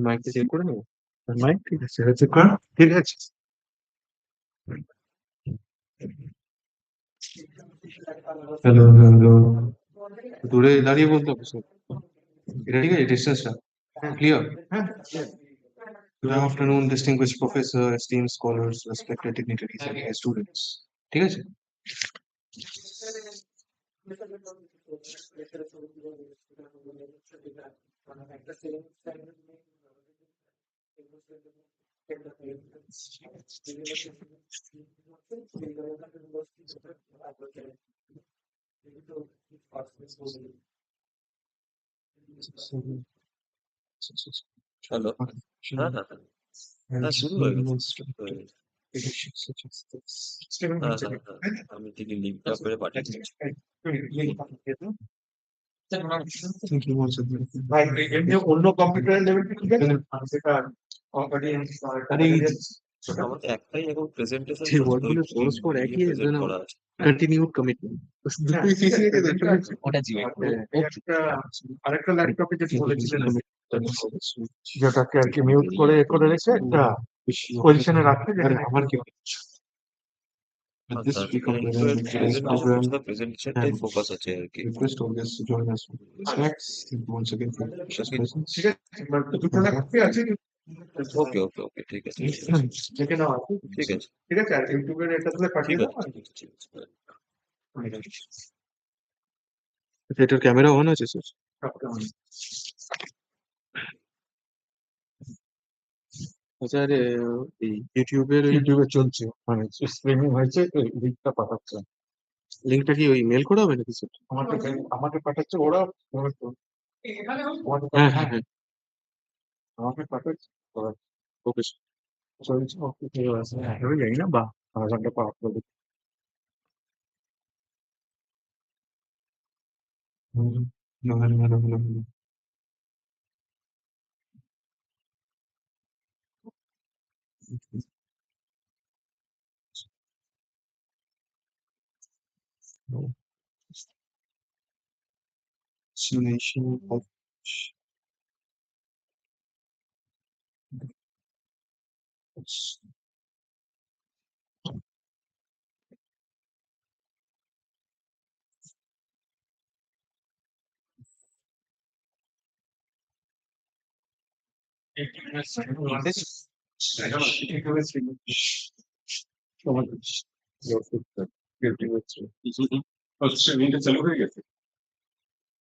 মাইকটা চেক করে নেবো। মাইক ঠিক আছে, চেক কর, ঠিক আছে। হ্যালো হ্যালো, দূরে দাঁড়িয়ে বলতে হবে স্যার। এটা ঠিক আছে, ডিস্টেন্সটা ক্লিয়ার? হ্যাঁ। Good afternoon, distinguished professor, esteemed scholars, respected dignitaries and dear students. ঠিক আছে? হ্যালো। হ্যাঁ, হ্যাঁ, হ্যাঁ। হ্যাঁ, শুরু হয়ে গেছে। হয়ে গেছে। হ্যাঁ, হ্যাঁ, হ্যাঁ। আমি থেকে লিঙ্কটা করে পাঠিয়ে দিচ্ছি। ভাই এমনি অন্য কম্পিউটারের লেভেলটা ঠিক আছে? সেটা আরে আমাদের একটাই এখন প্রেজেন্টেশন যে ওয়ার্ডগুলো পরস্পর একই প্রেজেন্ট করা আছে। কন্টিনিউড কমিটমেন্ট দুটোই সিসি এর ওটা জিও। একটা আরেকটা ল্যাপটপে যেটা বলেছিলেন যেটাকে আর কি মিউট করে করে রেখে একটা পজিশনে রাখতে যেখানে আমার কি this become the today's program প্রেজেন্টেশনটাই ফোকাস আছে আর কি। request all guests to join us. Thanks once again for your presence. ঠিক আছে, দুটো ল্যাপটপে আছে ওকে, ওকে, ওকে, ঠিক আছে, দেখে নাও আছে। ঠিক আছে, ঠিক আছে, আর ইউটিউবের এটা তুলে পাঠিয়ে ঠিক দাও। আছে, ঠিক আছে, ঠিক আছে। এটার ক্যামেরা অন আছে স্যার? আচ্ছা, আরে এই ইউটিউবে চলছে, মানে স্ট্রিমিং হয়েছে, লিঙ্কটা পাঠাচ্ছে। লিঙ্কটা কি ওই মেল করা হবে নাকি স্যার? আমাকে পাঠাচ্ছে ওরা। হ্যাঁ হ্যাঁ হ্যাঁ, আমাকে পাঠাচ্ছে ওরা। ওকে চলছে, ওকে ঠিক আছে। আমি জানি না, বা আধা ঘন্টা পর আপলোড। ভালো ভালো ভালো ভালো। Simulation of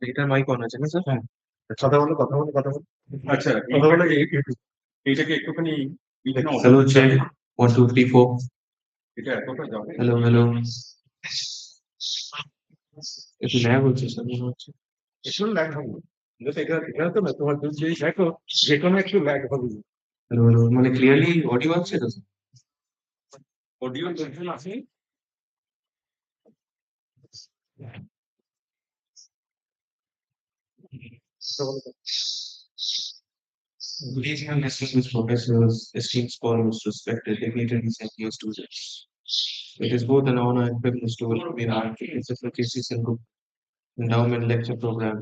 এটার মাইক অন আছে না স্যার? হ্যাঁ, কথা বলো কথা বলো কথা বলো। আচ্ছা, কথা বলো। এইটাকে একটুখানি হ্যালো চেক 1 2 3 4। এটা এতটা যাবে? হ্যালো হ্যালো, একটু ল্যাগ হচ্ছে স্যার মনে হচ্ছে। একটু ল্যাগ হবে, এটা এটা তো না, তোমার যদি দেখো যে কোনো একটু ল্যাগ হবে। হ্যালো হ্যালো, মানে ক্লিয়ারলি অডিও আছে তো? অডিও টেনশন আছে। Good evening, distinguished professors, esteemed scholars, respected dignitaries, and dear students. It is both an honor and privilege to welcome you now to the Presidency Sengupta Endowment Lecture Program.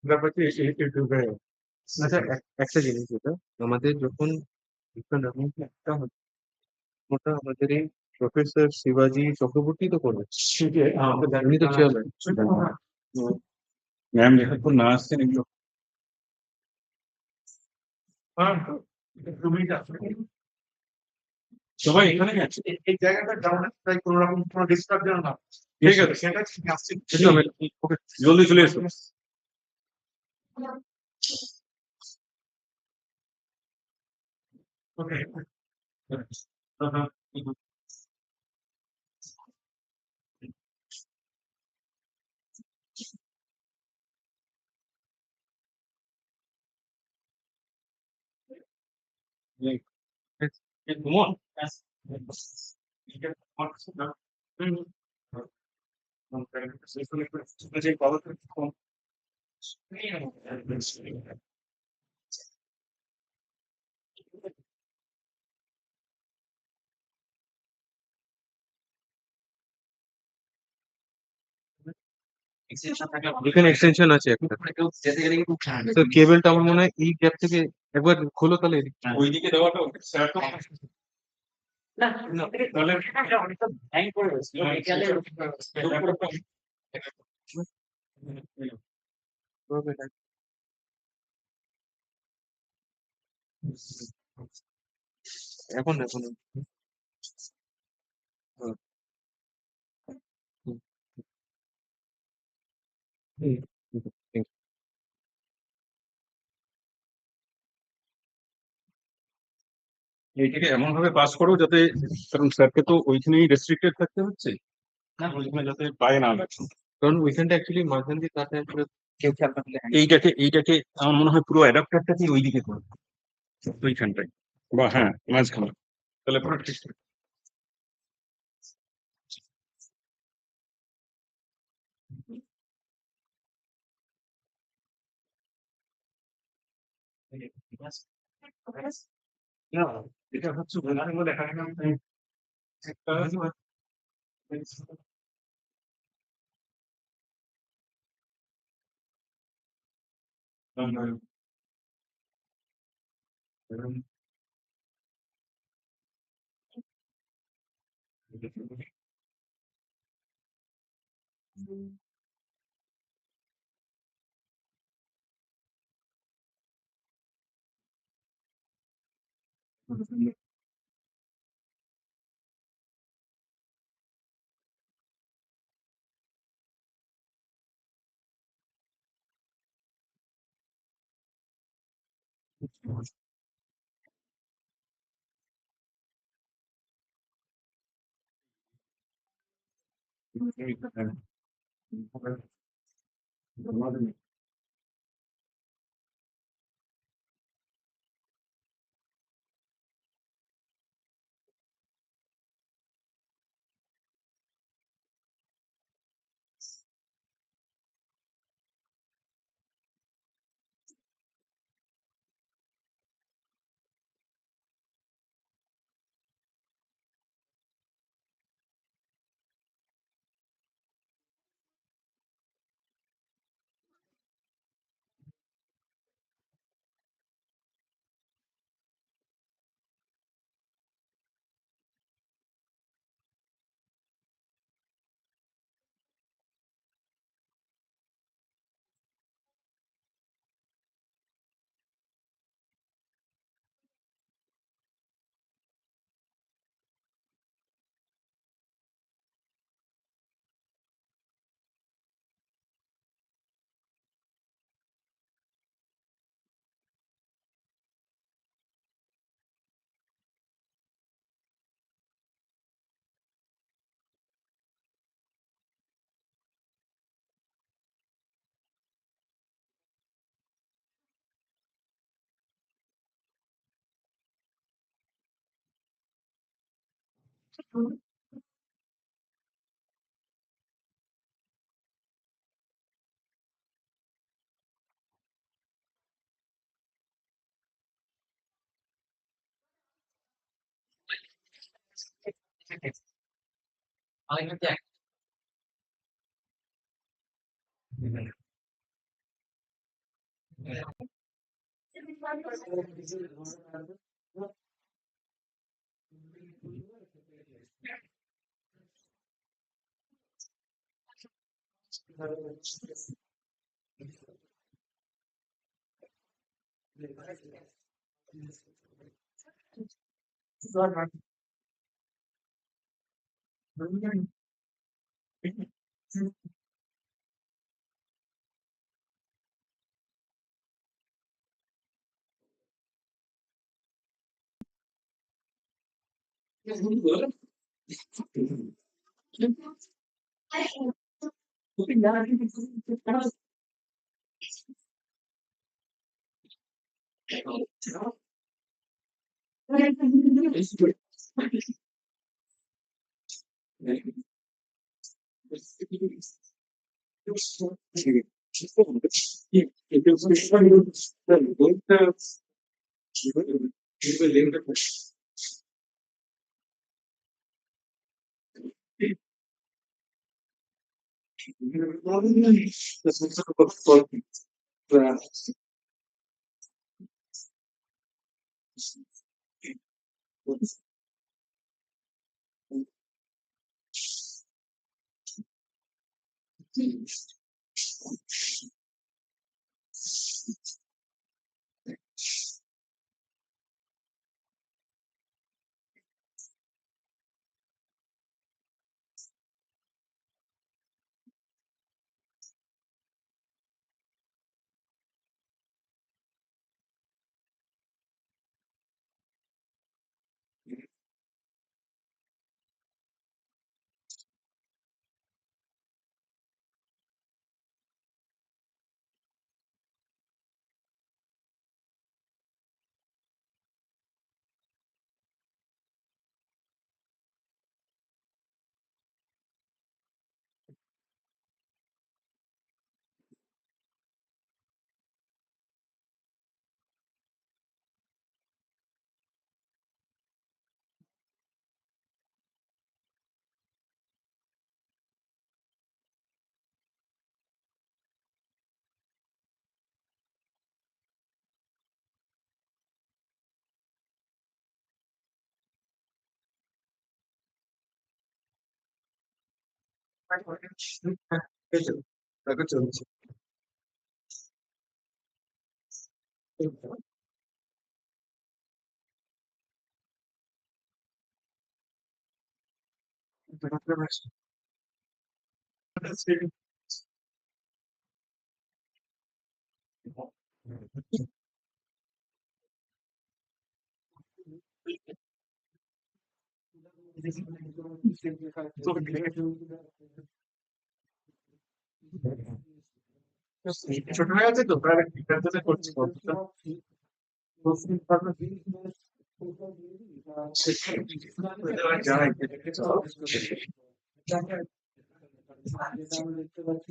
ব্যাপারটা ইউটিউবে আচ্ছা, একটা জিনিস যেটা আমাদের যখন একটা ওটা আমাদের এই প্রফেসর শিবাজি চক্রবর্তী তো করবে, উনি তো চেয়ারম্যান। ম্যাম এখন না আসছেন এগুলো। সবাই এখানে আছে, এই জায়গাটা ডাউন তাই কোনো রকম কোনো ডিস্টার্ব যেন না। ঠিক আছে, সেটা ঠিক আসছে। ওকে, জলদি চলে এসো। ওকে। Yes. Yes, come on. Mhm. এখানে এক্সটেনশন আছে একটা, তো কেবলটা আমার মনে হয় এই গ্যাপ থেকে একবার খোলো তাহলে ওইদিকে দেওয়াটা তাহলে এখন এখন এইটাকে এমন ভাবে পাস করো যাতে, কারণ স্যারকে তো ওইখানেই রেস্ট্রিক্টেড থাকতে হচ্ছে, না ওইখানে যাতে পায়ে না লাগছে, কারণ ওইখানটা অ্যাকচুয়ালি মাঝখান দিয়ে কাটা করে কেউ খেয়াল না করলে এইটাকে আমার মনে হয় পুরো অ্যাডাপ্টারটাকে ওইদিকে করো, ওইখানটায় বা হ্যাঁ মাঝখানে, তাহলে পুরো ঠিক থাকবে। না, এটা হচ্ছে বোঝার মধ্যে দেখা গেল একটা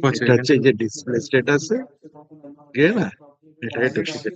আচ্ছা, এটা হচ্ছে এই যে ডিসপ্লে স্ট্যাটাসে গিয়ে না এটাকে duplicate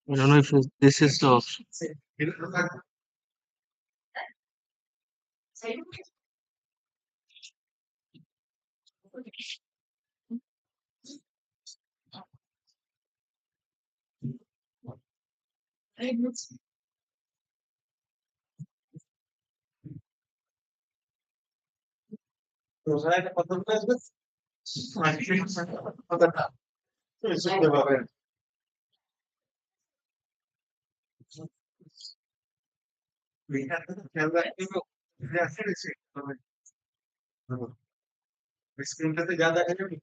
I don't know if this is the option. স্ক্রিনটাতে যা দেখা যাবে।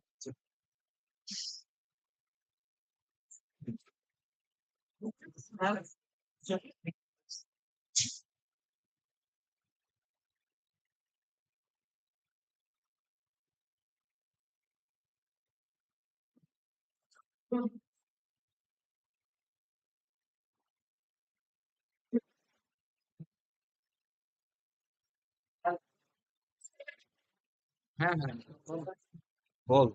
হ্যাঁ হ্যাঁ বল।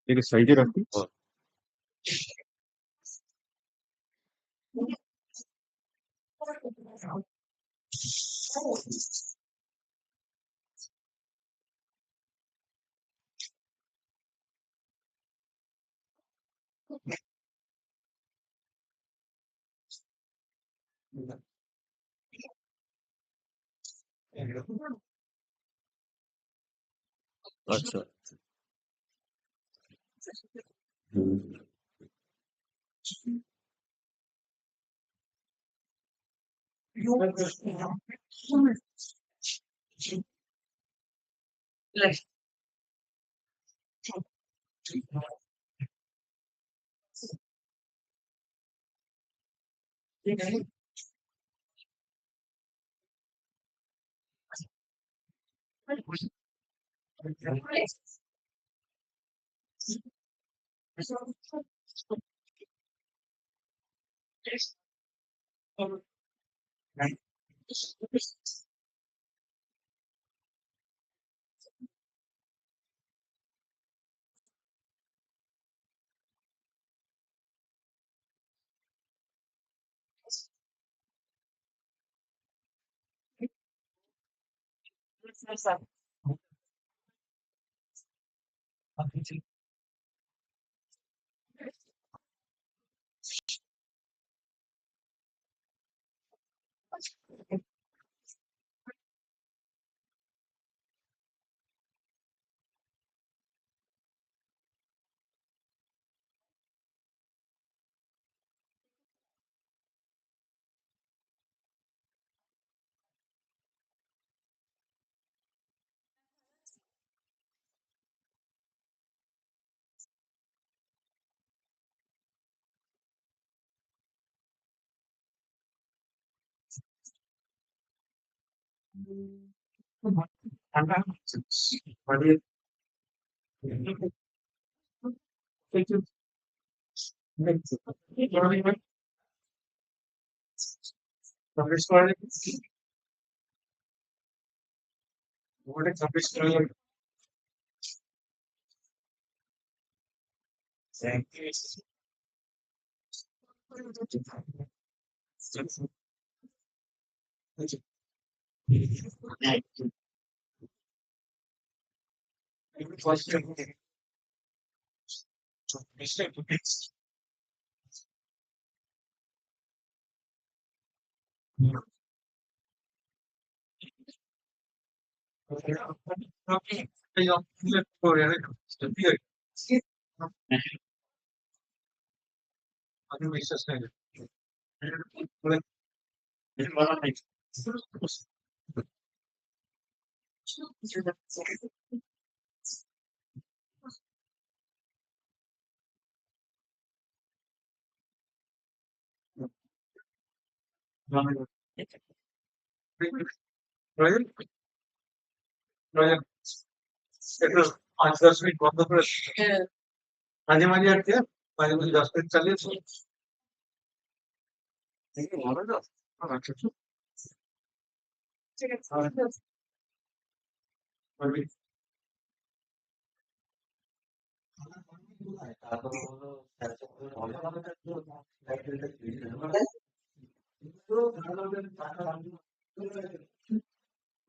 এটা সাইডে রাখি। বল। আচ্ছা। হুম।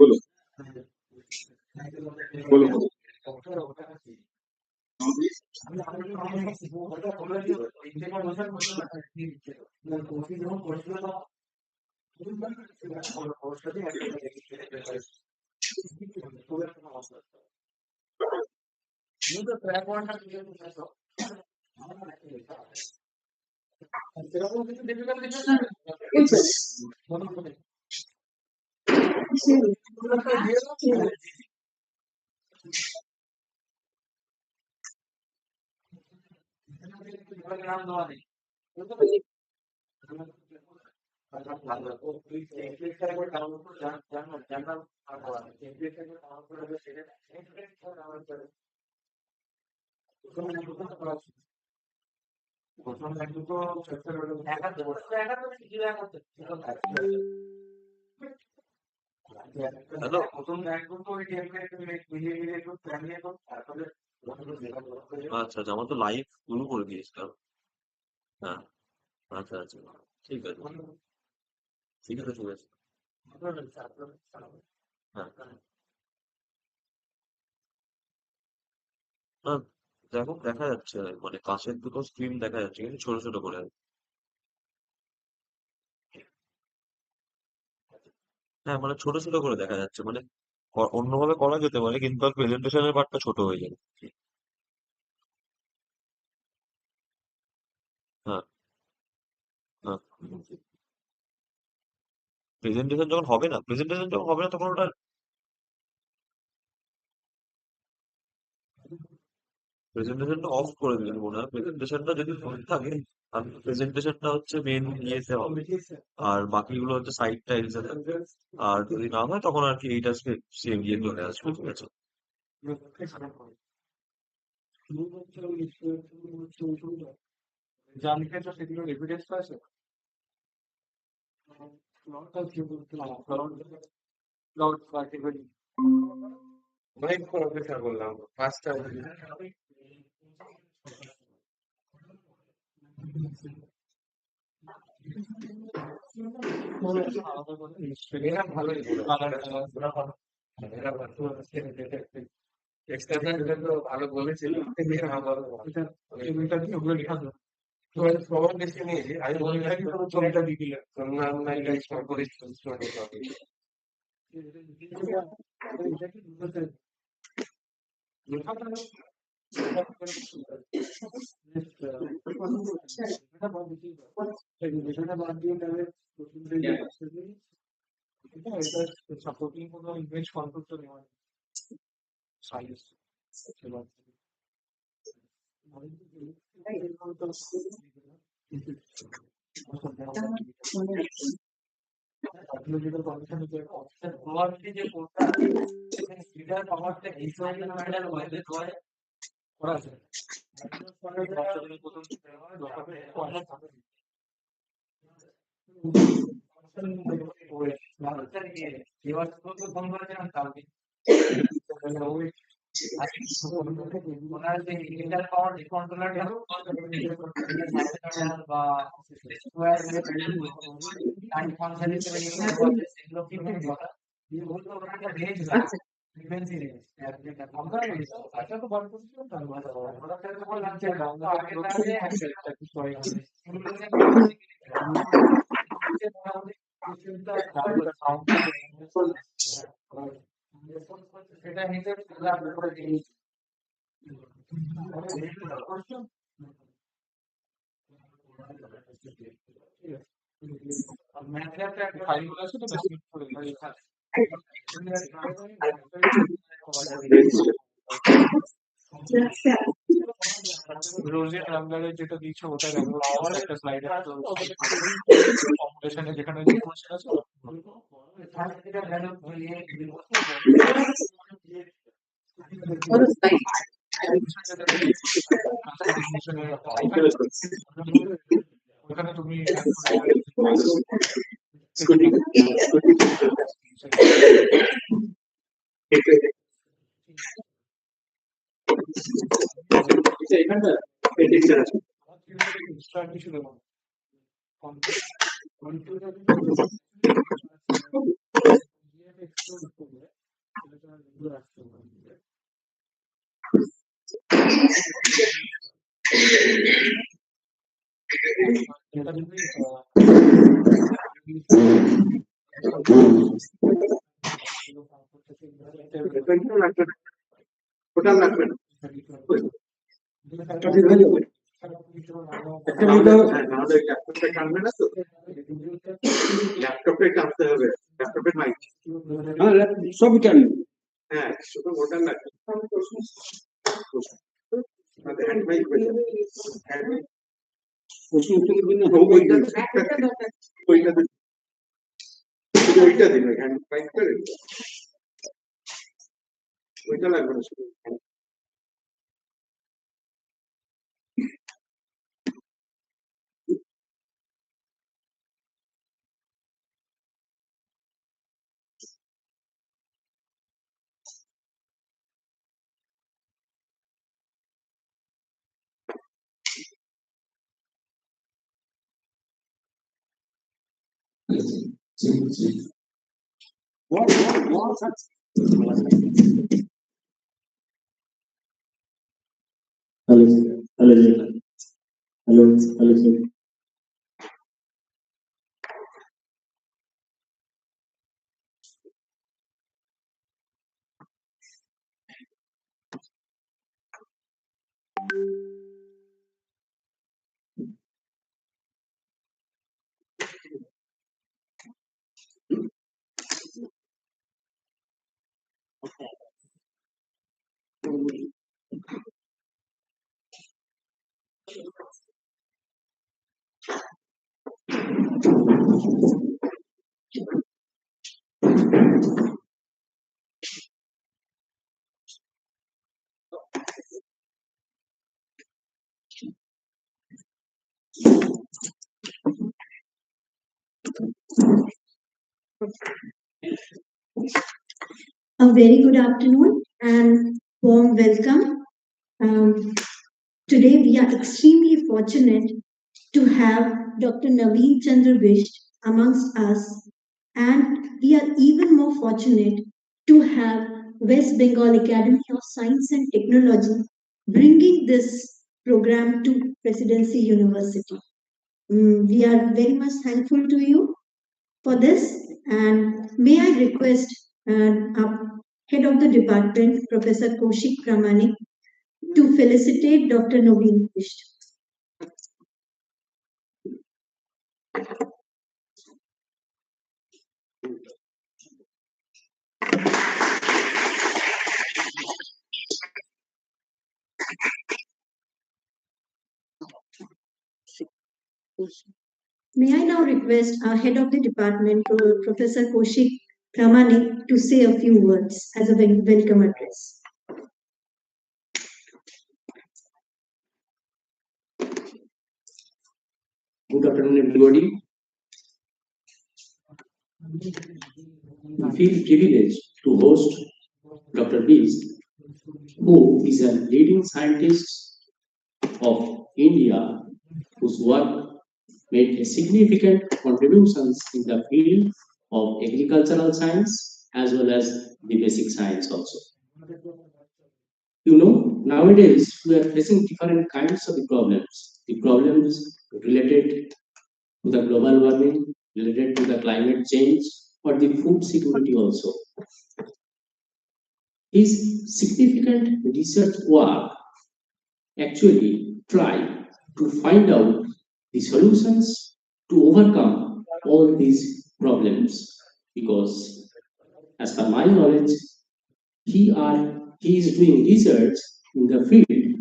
বলো বলো বলো। হ্যালো। আচ্ছা আচ্ছা, আমার তো লাইভ শুরু করে দিয়েছিলাম। হ্যাঁ। আচ্ছা আচ্ছা, ঠিক আছে ঠিক আছে ঠিক আছে। হ্যাঁ হ্যাঁ। দেখো দেখা যাচ্ছে মানে কাঁচের দুটো স্ক্রিন দেখা যাচ্ছে কিন্তু ছোট ছোট করে। হ্যাঁ মানে ছোট ছোট করে দেখা যাচ্ছে মানে অন্যভাবে করা যেতে পারে কিন্তু আর প্রেজেন্টেশনের পার্টটা ছোট হয়ে যাবে। হ্যাঁ হ্যাঁ। প্রেজেন্টেশন যখন হবে না তখন ওটা প্রেজেন্টেশনটা অফ করে দিলেন মনে হয়। প্রেজেন্টেশনটা যদি ফোন থাকে তাহলে প্রেজেন্টেশনটা হচ্ছে মেন ইয়েতে হবে, আর বাকিগুলো হচ্ছে সাইড টাইলসে থাকবে। আর যদি না হয় তখন আর কি এইটা সেম ইয়ে চলে আসবে, ঠিক আছে। অনেক প্রফেসর বললাম, পাঁচটা। এরা ভালোই এরা এক্সটার্নাল তো ভালো বলেছিল, এরা ভালো প্রমাণ বেশি নিয়েছি। আমি বললাম ছবিটা দিয়ে দিলাম আমরা ওটা লাগবে না, নাহলে ল্যাপটপে টানবে না তো, ল্যাপটপে টানতে হবে, ল্যাপটপের মাইক। হ্যাঁ সবই টানবে, হ্যাঁ শুধু ওটা লাগবে। হ্যান্ড মাইক প্রশ্ন উত্তরের জন্য ওইটা ওইটা ওইটা দিন, হ্যান্ড মাইকটা ওইটা লাগবে না শুধু। Hello, hello, hello, hello, sir. A very good afternoon and warm welcome. Um, Today we are extremely fortunate to have Dr. Naveen Chandra Bisht amongst us, and we are even more fortunate to have West Bengal Academy of Science and Technology bringing this program to Presidency University. We are very much thankful to you for this, and may I request our head of the department, Professor Kaushik Pramanik, to felicitate Dr. Naveen Bisht. May I now request our head of the department, Professor Kaushik Pramanik, to say a few words as a welcome address. Good afternoon, everybody. I feel privileged to host Dr. Bisht, who is a leading scientist of India, whose work made a significant contributions in the field of agricultural science as well as the basic science also. You know, nowadays we are facing different kinds of problems. The problems related to the global warming, related to the climate change, or the food security also. His significant research work actually try to find out the solutions to overcome all these problems, because as per my knowledge, he is doing research in the field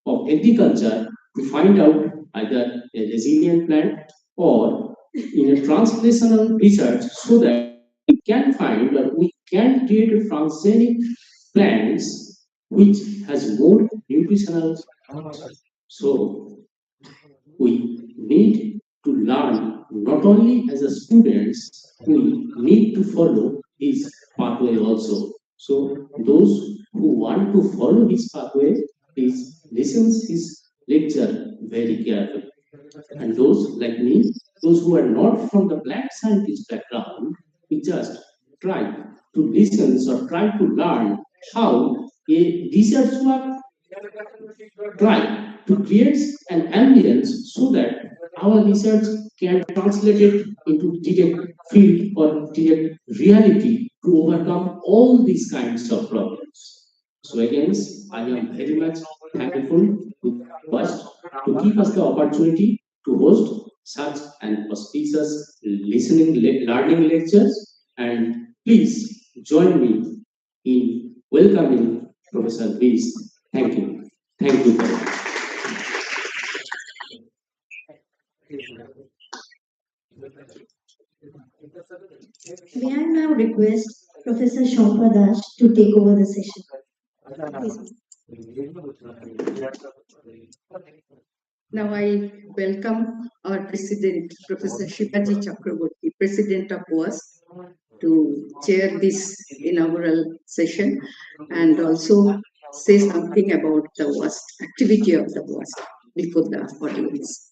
of agriculture to find out either a resilient plant or in a translational research, so that we can find or we can create a transgenic plants which has more nutritional. So we need to learn not only as a students, we need to follow his pathway also. So those who want to follow his pathway, please listen his lecture very carefully. And those like me, those who are not from the black scientist background, we just try to listen or try to learn how a research work try to create an ambience so that our research can translate it into direct field or direct reality to overcome all these kinds of problems. So again, I am very much thankful to us to give us the opportunity to host such an auspicious learning lectures, and please join me in welcoming Professor Bisht. Thank you. Thank you very much. May I now request Professor Shampa Das to take over the session. Please. Now I welcome our President, Professor Shivaji Chakraborty, President of WASP, to chair this inaugural session and also say something about the WASP, activity of the WASP before the audience.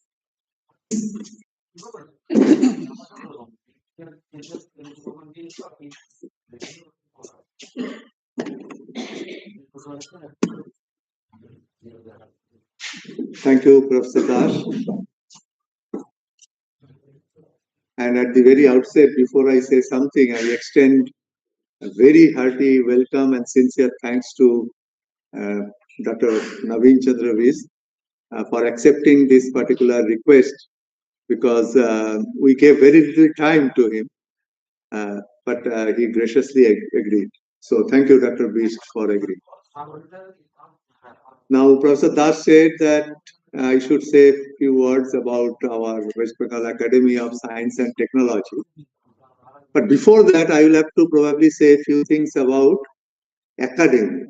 Thank you, Professor Dash. And at the very outset, before I say something, I extend a very hearty welcome and sincere thanks to Dr. Naveen Chandra Bisht for accepting this particular request, because we gave very little time to him, but he graciously agreed. So thank you, Dr. Bisht, for agreeing. Now, Professor Das said that I should say a few words about our West Bengal Academy of Science and Technology. But before that, I will have to probably say a few things about academy.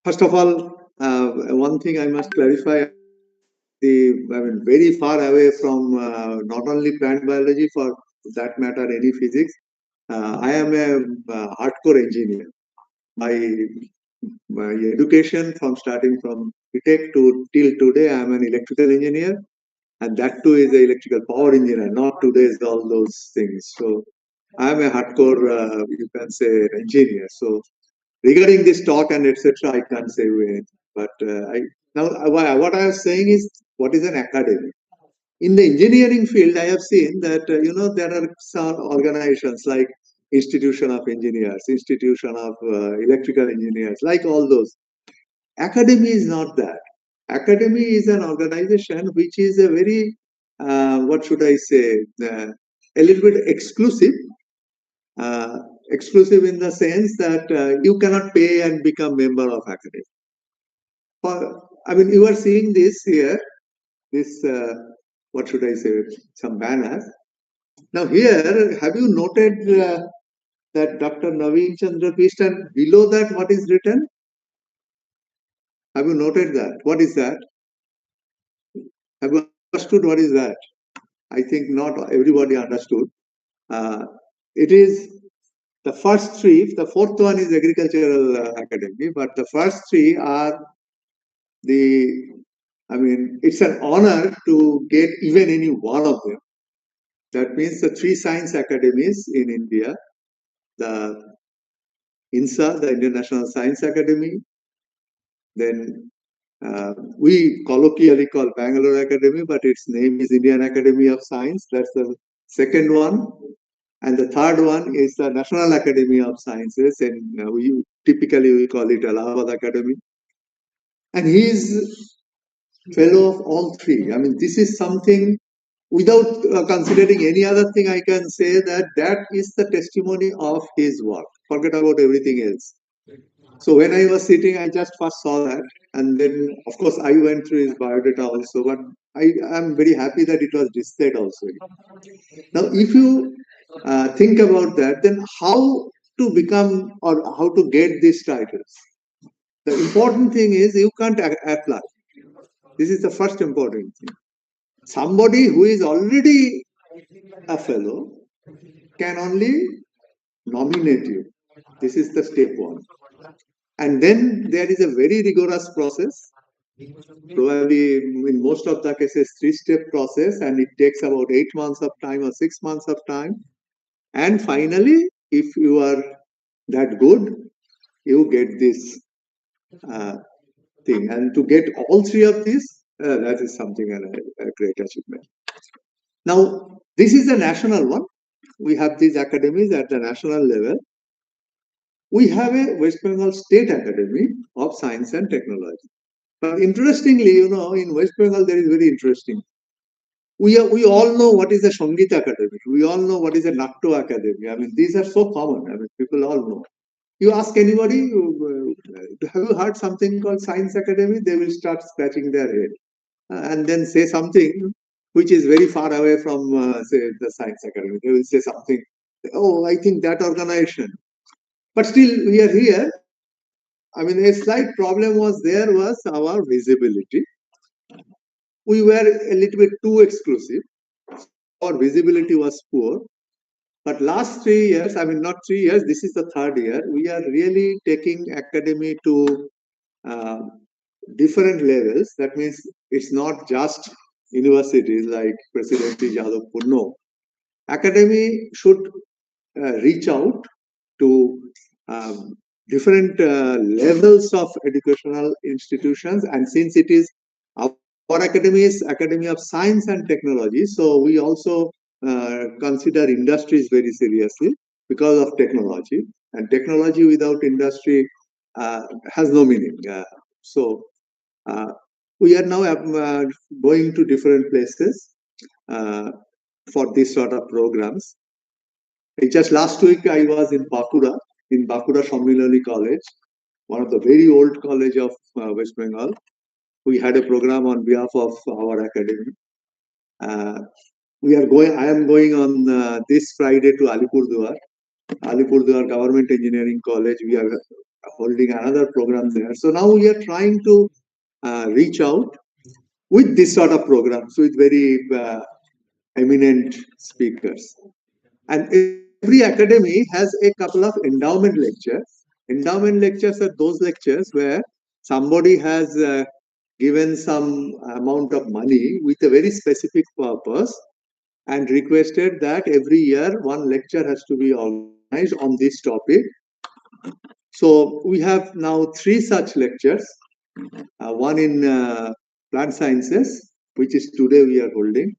First of all, one thing I must clarify, very far away from not only plant biology, for that matter, any physics. I am a hardcore engineer. My education starting from BTech to till today, I am an electrical engineer, and that too is an electrical power engineer, not today's all those things. So I am a hardcore, you can say, engineer. So regarding this talk and etc., I can't say anything. But what I was saying is, what is an academy? In the engineering field, I have seen that there are some organizations like Institution of Engineers, Institution of Electrical Engineers, like all those. Academy is not that. Academy is an organization which is a very, what should I say, a little bit exclusive. Exclusive in the sense that you cannot pay and become member of academy. You are seeing this here, this, what should I say, some banners. Now here, have you noted that Dr. Naveen Chandra Bisht, and below that what is written? Have you noted that? What is that? Have you understood what is that? I think not everybody understood. It is the first three, the fourth one is Agricultural Academy, but the first three are it's an honor to get even any one of them. That means the three science academies in India, the INSA, the Indian National Science Academy, then we colloquially call Bangalore Academy, but its name is Indian Academy of Science. That's the second one. And the third one is the National Academy of Sciences, and we typically call it Allahabad Academy. And he is fellow of all three. This is something, without considering any other thing, I can say that that is the testimony of his work. Forget about everything else. So when I was sitting, I just first saw that. And then, of course, I went through his biodata also. But I am very happy that it was displayed also. Now, if you think about that, then how to become or how to get these titles? The important thing is you can't apply. This is the first important thing. Somebody who is already a fellow can only nominate you. This is the step one. And then there is a very rigorous process, probably in most of the cases, 3-step process, and it takes about 8 months of time or 6 months of time. And finally, if you are that good, you get this thing. And to get all three of these, that is something a great achievement. Now, this is a national one. We have these academies at the national level. We have a West Bengal State Academy of Science and Technology. But interestingly, in West Bengal, there is very interesting. We all know what is a Sangeet Academy. We all know what is a Natto Academy. These are so common. People all know. You ask anybody, have you heard something called Science Academy? They will start scratching their head and then say something which is very far away from, say, the Science Academy. They will say something, oh, I think that organization. But still, we are here. A slight problem was our visibility. We were a little bit too exclusive. Our visibility was poor. But last 3 years, not 3 years, this is the third year, we are really taking academy to different levels. That means it's not just universities like Presidency University. No. Academy should reach out to different levels of educational institutions, and since it is Our academy is Academy of Science and Technology, so we also consider industries very seriously because of technology. And technology without industry has no meaning. So we are now going to different places for this sort of programs. Just last week I was in Bankura Sammilani College, one of the very old college of West Bengal. We had a program on behalf of our academy. I am going on this Friday to Alipurduar Government Engineering College. We are holding another program there. So now we are trying to reach out with this sort of programs with very eminent speakers. And every academy has a couple of endowment lectures. Endowment lectures are those lectures where somebody has given some amount of money with a very specific purpose and requested that every year one lecture has to be organized on this topic. So we have now 3 such lectures, one in plant sciences, which is today we are holding.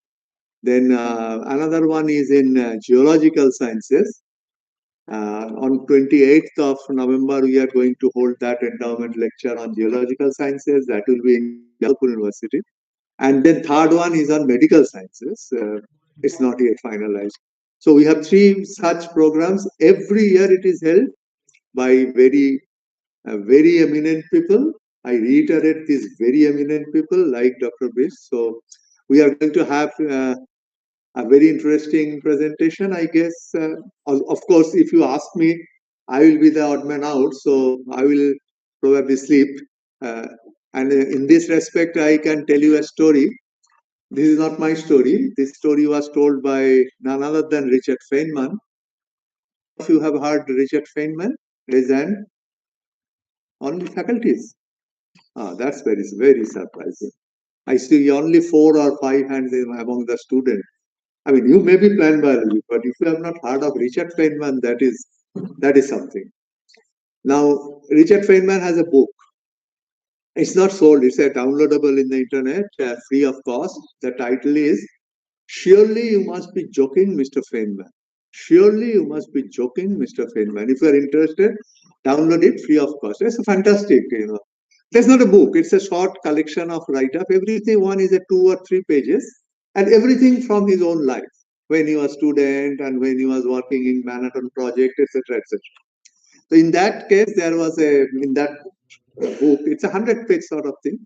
Then another one is in geological sciences. On 28th of November, we are going to hold that endowment lecture on geological sciences. That will be in Jalpur University. And then third one is on medical sciences. It's not yet finalized. So we have 3 such programs. Every year it is held by very eminent people. I reiterate these very eminent people like Dr. Bisht. So we are going to have a very interesting presentation, I guess. Of course, if you ask me, I will be the odd man out, so I will probably sleep. And in this respect, I can tell you a story. This is not my story. This story was told by none other than Richard Feynman. If you have heard Richard Feynman, raise hand. Only faculties. That's very surprising. I see only 4 or 5 hands among the students. I mean, you may be plant biology, but if you have not heard of Richard Feynman, that is something. Now, Richard Feynman has a book. It's not sold, it's downloadable in the internet, free of cost. The title is Surely You Must Be Joking, Mr. Feynman. Surely You Must Be Joking, Mr. Feynman. If you are interested, download it free of cost. It's a fantastic, That's not a book, it's a short collection of write-up. Everything one is a 2 or 3 pages, and everything from his own life, when he was student and when he was working in Manhattan project, etc., etc. So in that case, there was in that book, it's a 100-page sort of thing.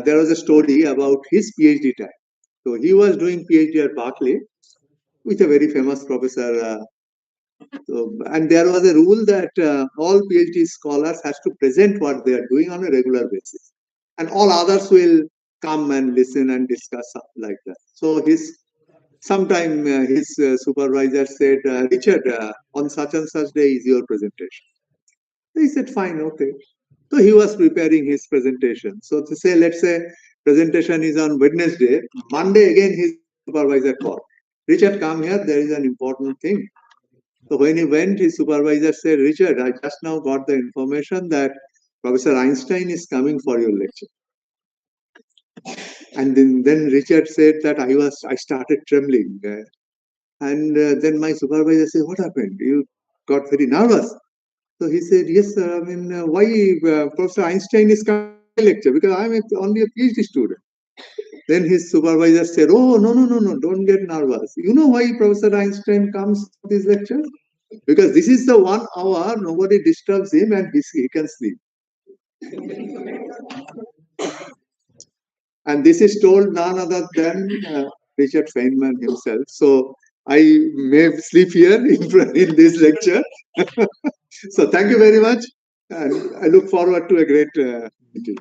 There was a story about his PhD time. So he was doing PhD at Berkeley with a very famous professor. And there was a rule that all PhD scholars has to present what they are doing on a regular basis. And all others will come and listen and discuss like that. So sometime his supervisor said, Richard, on such and such day is your presentation. He said, fine, okay. So he was preparing his presentation. So to say, let's say presentation is on Wednesday, Monday again his supervisor called. Richard, come here, there is an important thing. So when he went, his supervisor said, Richard, I just now got the information that Professor Einstein is coming for your lecture. And then Richard said that I started trembling. And then my supervisor said, what happened? You got very nervous. So he said, yes, sir. I mean, why Professor Einstein is coming to my lecture? Because I'm only a PhD student. Then his supervisor said, oh, no, don't get nervous. You know why Professor Einstein comes to these lectures? Because this is the 1 hour nobody disturbs him and he can sleep. And this is told none other than Richard Feynman himself. So I may sleep here in this lecture. So thank you very much. And I look forward to a great meeting.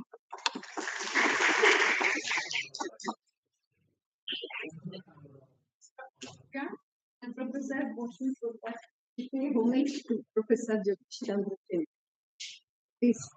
And Professor Boshu pay homage to Professor Chandra. Please.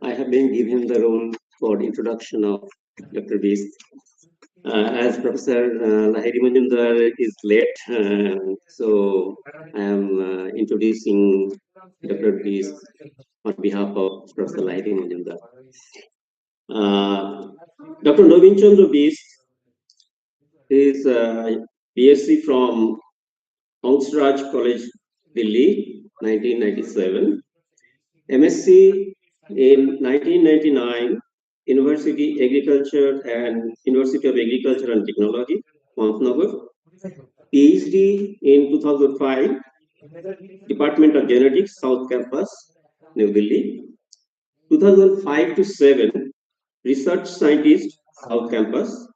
I have been given the role for introduction of Dr. Bisht. As Professor Lahiri Majumdar is late, so I am introducing Dr. Bisht on behalf of Professor Lahiri Majumdar. Dr. Naveen Chandra Bisht is BSc from Hongsraj College, Delhi, 1997. MSc in 1999, University Agriculture and University of Agriculture and Technology, Mahanagar. PhD in 2005, Department of Genetics, South Campus, New Delhi. 2005 to 7, Research Scientist, South Campus.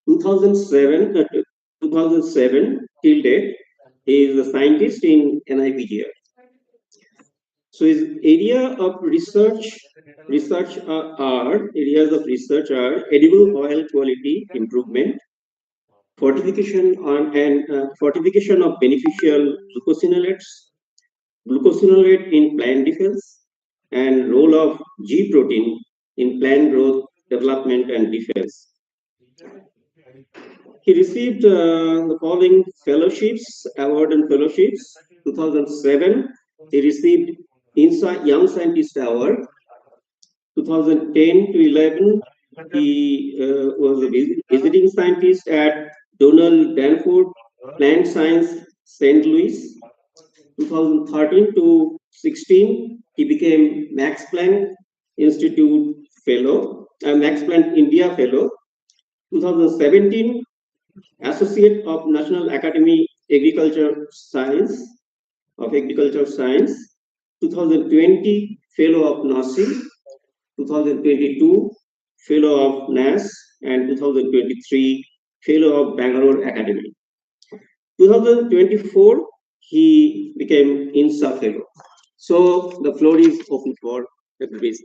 2007 till date, he is a scientist in NIPGR. So his area of research areas of research are edible oil quality improvement, fortification of beneficial glucosinolate in plant defense, and role of G protein in plant growth, development, and defense. He received the following fellowships, award and fellowships. 2007, he received INSA Young Scientist Award. 2010 to 11, he was a visiting scientist at Donald Danforth Plant Science, St. Louis. 2013 to 16, he became Max Planck Institute Fellow, Max Planck India Fellow. 2017, Associate of National Academy Agriculture Science. 2020, Fellow of NASI. 2022, Fellow of NAS, and 2023, Fellow of Bangalore Academy. 2024, he became INSA Fellow. So the floor is open for Dr. Bisht.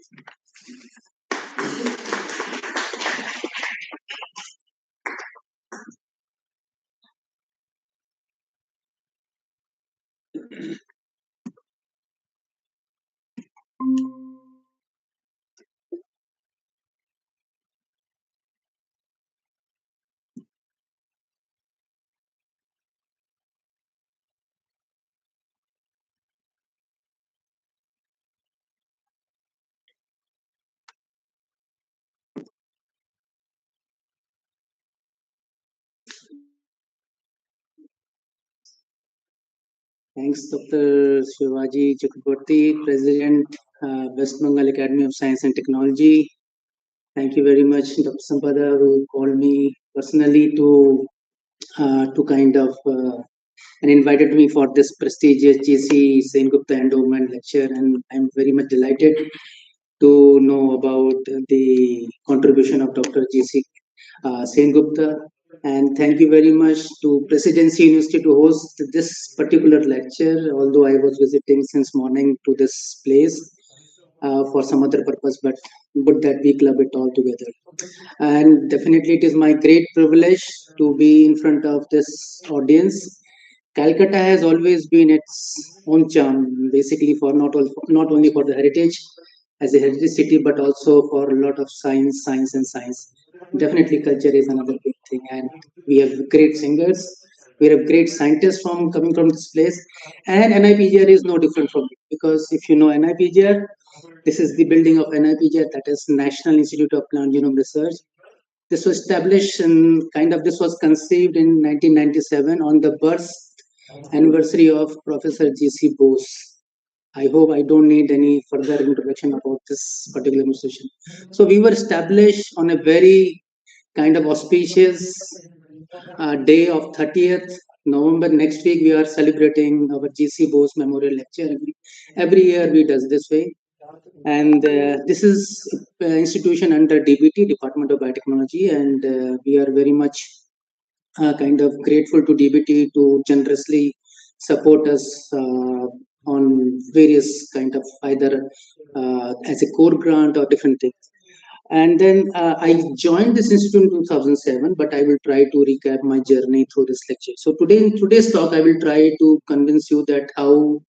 Thanks, Dr. Shivaji Chakraborty, President, West Bengal Academy of Science and Technology. Thank you very much, Dr. Sampada, who called me personally to kind of and invited me for this prestigious GC Sengupta endowment lecture, and I'm very much delighted to know about the contribution of Dr. GC Sengupta. And thank you very much to Presidency University to host this particular lecture, although I was visiting since morning to this place for some other purpose, but would that we club it all together. And definitely it is my great privilege to be in front of this audience. Calcutta has always been its own charm, basically for not only for the heritage as a heritage city, but also for a lot of science. Definitely culture is another big thing, and we have great singers, we have great scientists from coming from this place, and NIPGR is no different from it, because if you know NIPGR, this is the building of NIPGR, that is National Institute of Plant Genome Research. This was established and this was conceived in 1997 on the birth anniversary of Professor G.C. Bose. I hope I don't need any further introduction about this particular institution. So we were established on a very kind of auspicious day of 30th November. Next week we are celebrating our G.C. Bose Memorial Lecture. Every year we does this way. And this is institution under DBT, Department of Biotechnology, and we are very much grateful to DBT to generously support us on various either as a core grant or different things. And then I joined this institute in 2007, but I will try to recap my journey through this lecture. So today, in today's talk, I will try to convince you that how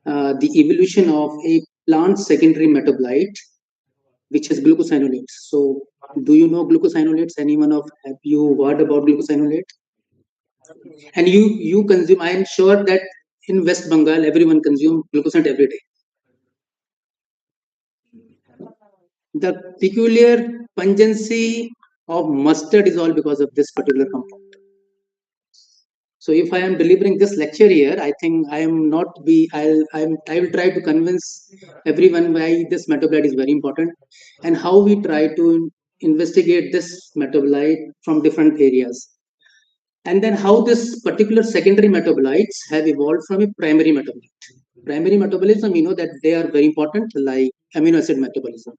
the evolution of a plant secondary metabolite, which is glucosinolate. So do you know glucosinolates? Have you heard about glucosinolate? And you consume, I am sure that in West Bengal, everyone consumes glucosinolate every day. The peculiar pungency of mustard is all because of this particular compound. So if I am delivering this lecture here, I think I will try to convince everyone why this metabolite is very important and how we try to investigate this metabolite from different areas. And then how this particular secondary metabolites have evolved from a primary metabolite. Primary metabolism, we know that they are very important, like amino acid metabolism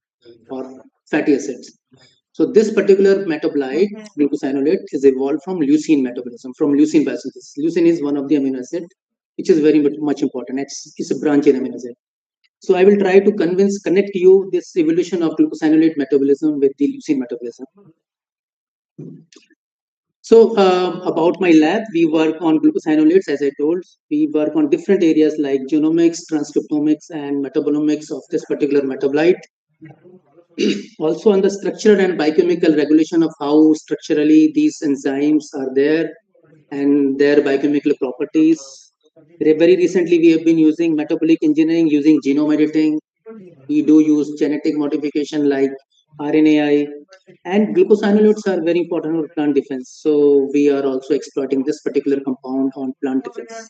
or fatty acids. So this particular metabolite, glucosinolate, is evolved from leucine metabolism, from leucine biosynthesis. Leucine is one of the amino acid, which is very much important. It's a branch in amino acid. So I will try to connect you this evolution of glucosinolate metabolism with the leucine metabolism. So about my lab, we work on glucosinolates, as I told. We work on different areas like genomics, transcriptomics, and metabolomics of this particular metabolite. Also on the structural and biochemical regulation of how structurally these enzymes are there and their biochemical properties. Very recently, we have been using metabolic engineering using genome editing. We do use genetic modification like RNAi, and glucosinolates are very important for plant defense. So we are also exploiting this particular compound on plant defense.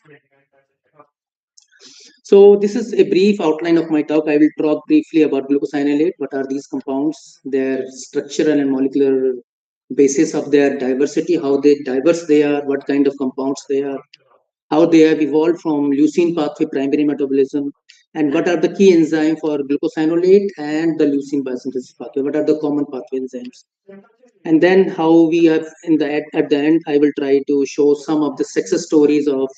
So this is a brief outline of my talk. I will talk briefly about glucosinolate. What are these compounds? Their structural and molecular basis of their diversity, how diverse they are, what kind of compounds they are, how they have evolved from leucine pathway primary metabolism, and what are the key enzymes for glucosinolate and the leucine biosynthesis pathway. What are the common pathway enzymes? And then how we have at the end, I will try to show some of the success stories of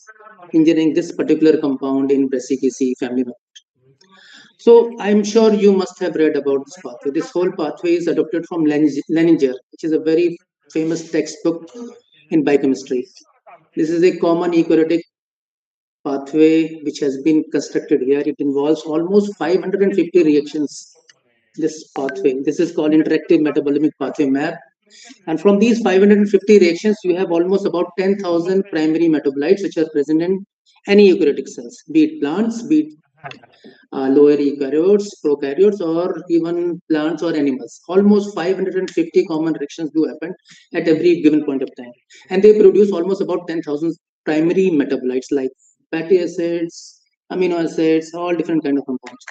engineering this particular compound in Brassicaceae family member. So I'm sure you must have read about this pathway. This whole pathway is adopted from Leucine, which is a very famous textbook in biochemistry. This is a common eukaryotic pathway which has been constructed here. It involves almost 550 reactions. This pathway, this is called interactive metabolomic pathway map. And from these 550 reactions, you have almost about 10,000 primary metabolites which are present in any eukaryotic cells, be it plants, be it lower eukaryotes, prokaryotes, or even plants or animals. Almost 550 common reactions do happen at every given point of time. And they produce almost about 10,000 primary metabolites like fatty acids, amino acids, all different kind of compounds.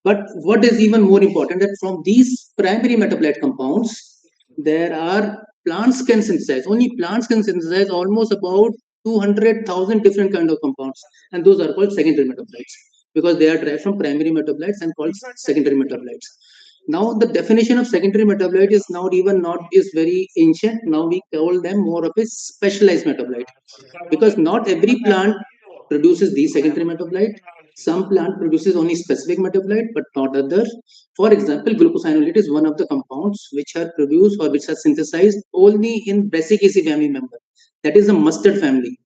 But what is even more important that from these primary metabolite compounds, there are plants can synthesize. Only plants can synthesize almost about 200,000 different kind of compounds, and those are called secondary metabolites because they are derived from primary metabolites and called secondary metabolites. Now the definition of secondary metabolite is very ancient. Now we call them more of a specialized metabolite because not every plant produces these secondary metabolite. Some plant produces only specific metabolite, but not other. For example, glucosinolate is one of the compounds which are produced or which are synthesized only in Brassicaceae family member. That is the mustard family.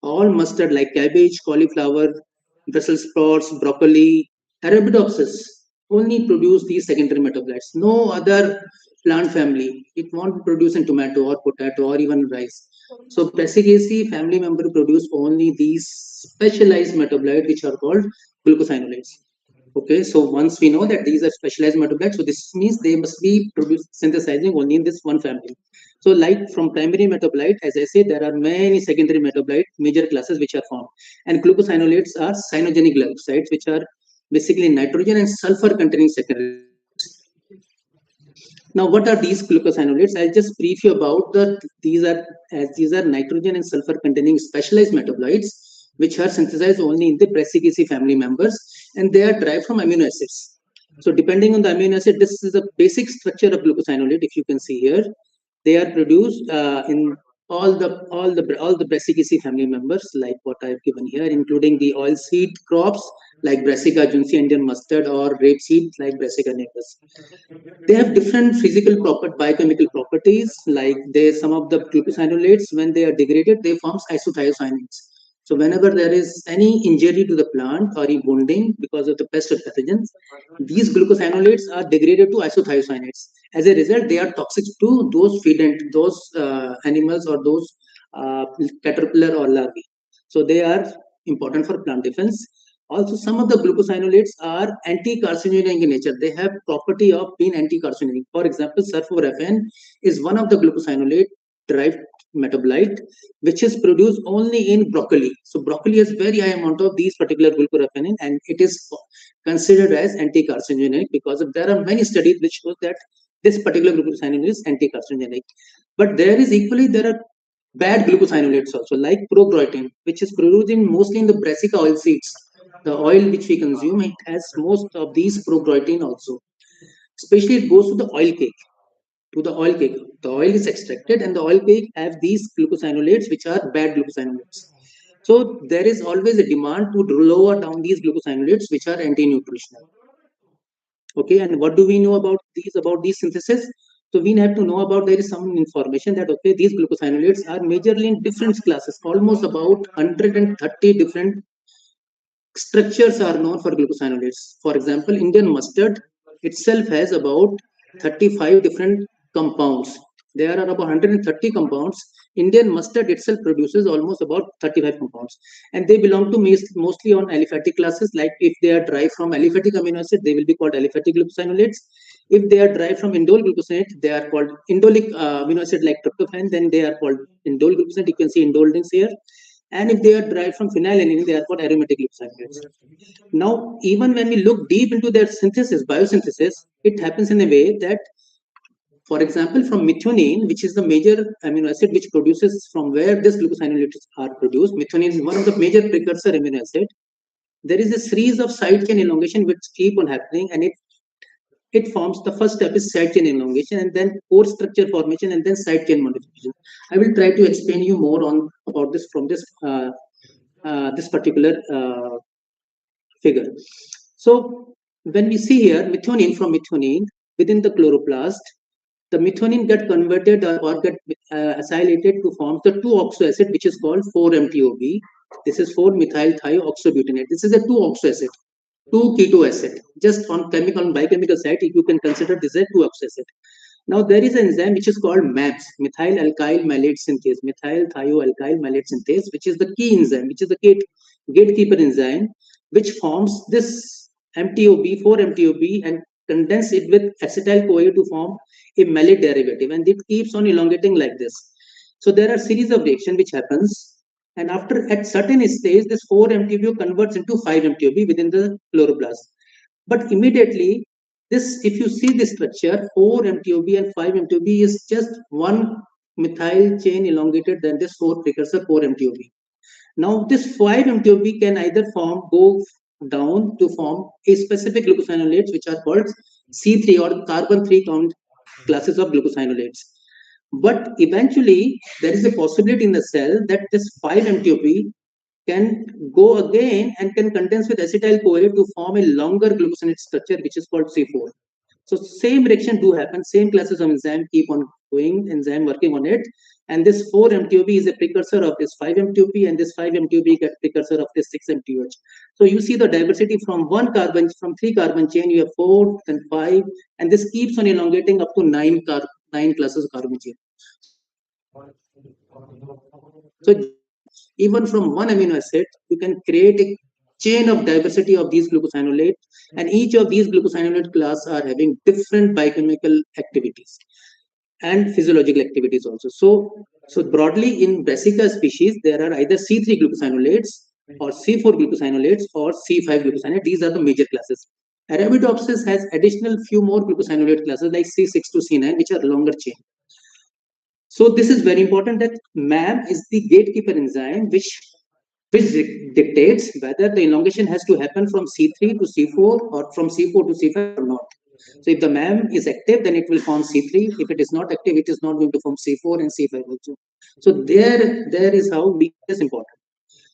All mustard like cabbage, cauliflower, Brussels sprouts, broccoli, Arabidopsis only produce these secondary metabolites. No other plant family. It won't produce in tomato or potato or even rice. So Brassicaceae family member produce only these specialized metabolites which are called glucosinolates. Okay, so once we know that these are specialized metabolites, so this means they must be produced synthesizing only in this one family. So like from primary metabolite, as I said, there are many secondary metabolite major classes which are formed. And glucosinolates are cyanogenic glycosides, which are basically nitrogen and sulfur containing secondary. Now, what are these glucosinolates? I'll just brief you about these are nitrogen and sulfur containing specialized metabolites, which are synthesized only in the Brassicaceae family members, and they are derived from amino acids. So depending on the amino acid, this is the basic structure of glucosinolate. If you can see here, they are produced in all the Brassicaceae family members, like what I've given here, including the oilseed crops like Brassica juncea Indian mustard or rapeseed like Brassica nigrus. They have different physical biochemical properties. Like some of the glucosinolates, when they are degraded, they form isothiocyanates. So whenever there is any injury to the plant or any wounding because of the pest or pathogens, these glucosinolates are degraded to isothiocyanates. As a result, they are toxic to those animals or those caterpillar or larvae. So they are important for plant defense. Also, some of the glucosinolates are anti-carcinogenic in nature. They have property of being anti-carcinogenic. For example, sulforaphane is one of the glucosinolate derived metabolite, which is produced only in broccoli. So broccoli has very high amount of these particular glucoraphanin, and it is considered as anti-carcinogenic because there are many studies which show that this particular glucosinolate is anti-carcinogenic. But there are bad glucosinolates also, like progroitin, which is produced mostly in the brassica oil seeds. The oil which we consume, it has most of these progroitin also. Especially it goes to the oil cake. The oil is extracted and the oil cake have these glucosinolates which are bad glucosinolates. So there is always a demand to lower down these glucosinolates which are anti-nutritional. Okay, and what do we know about these synthesis? So we have to know about, there is some information that okay, these glucosinolates are majorly in different classes. Almost about 130 different structures are known for glucosinolates. For example, Indian mustard itself has about 35 different compounds. There are about 130 compounds. Indian mustard itself produces almost about 35 compounds, and they belong to mostly on aliphatic classes. Like if they are derived from aliphatic amino acid, they will be called aliphatic glucosinolates. If they are derived from indole glucosinate, they are called indolic amino acid like tryptophan. Then they are called indole glucosinate. You can see indolins here. And if they are derived from phenylalanine, they are called aromatic glucosides. Now, even when we look deep into their biosynthesis, it happens in a way that, for example, from methionine, which is the major amino acid which produces from where these glucosinolates are produced, methionine is one of the major precursor amino acid. There is a series of side chain elongation which keep on happening, and it forms, the first step is side chain elongation, and then core structure formation, and then side chain modification. I will try to explain you more about this from this particular figure. So when we see here methionine within the chloroplast, the methionine get converted or get acylated to form the 2-oxo acid, which is called 4-MTOB. This is 4-methyl-thioxobutanate. This is a 2-oxo acid. 2-keto acid. Just on biochemical side, you can consider this a 2-oxo acid. Now there is an enzyme which is called MAPS, methyl alkyl malate synthase, methyl thioalkyl malate synthase, which is the key enzyme, which is the gatekeeper enzyme, which forms this MTOB, 4-MTOB, and condense it with acetyl-CoA to form a malate derivative, and it keeps on elongating like this. So there are series of reaction which happens, and at certain stage, this 4-MTOB converts into 5-MTOB within the chloroplast. But immediately, if you see this structure, 4-MTOB and 5-MTOB is just one methyl chain elongated than this 4 precursor 4-MTOB. Now, this 5-MTOB can either go down to form a specific glucosinolates, which are called C3 or carbon 3 count classes of glucosinolates. But eventually, there is a possibility in the cell that this 5-MTOB can go again and can condense with acetyl-CoA to form a longer glucosinate structure, which is called C4. So same reaction do happen, same classes of enzyme keep on going, enzyme working on it. And this 4-MTOB is a precursor of this 5-MTOP, and this 5-MTOB gets precursor of this 6-MTOH. So you see the diversity from from 3-carbon chain, you have 4, then 5, and this keeps on elongating up to 9 classes of carbon chain. So even from one amino acid, you can create a chain of diversity of these glucosinolate, and each of these glucosinolate class are having different biochemical activities and physiological activities also. So broadly in Brassica species, there are either C3 glucosinolates or C4 glucosinolates or C5 glucosinolates. These are the major classes. Arabidopsis has additional few more glucosinolate classes like C6 to C9, which are longer chain. So this is very important that MAM is the gatekeeper enzyme which dictates whether the elongation has to happen from C3 to C4 or from C4 to C5 or not. So if the MAM is active, then it will form C3. If it is not active, it is not going to form C4 and C5 also. So there is how B is important.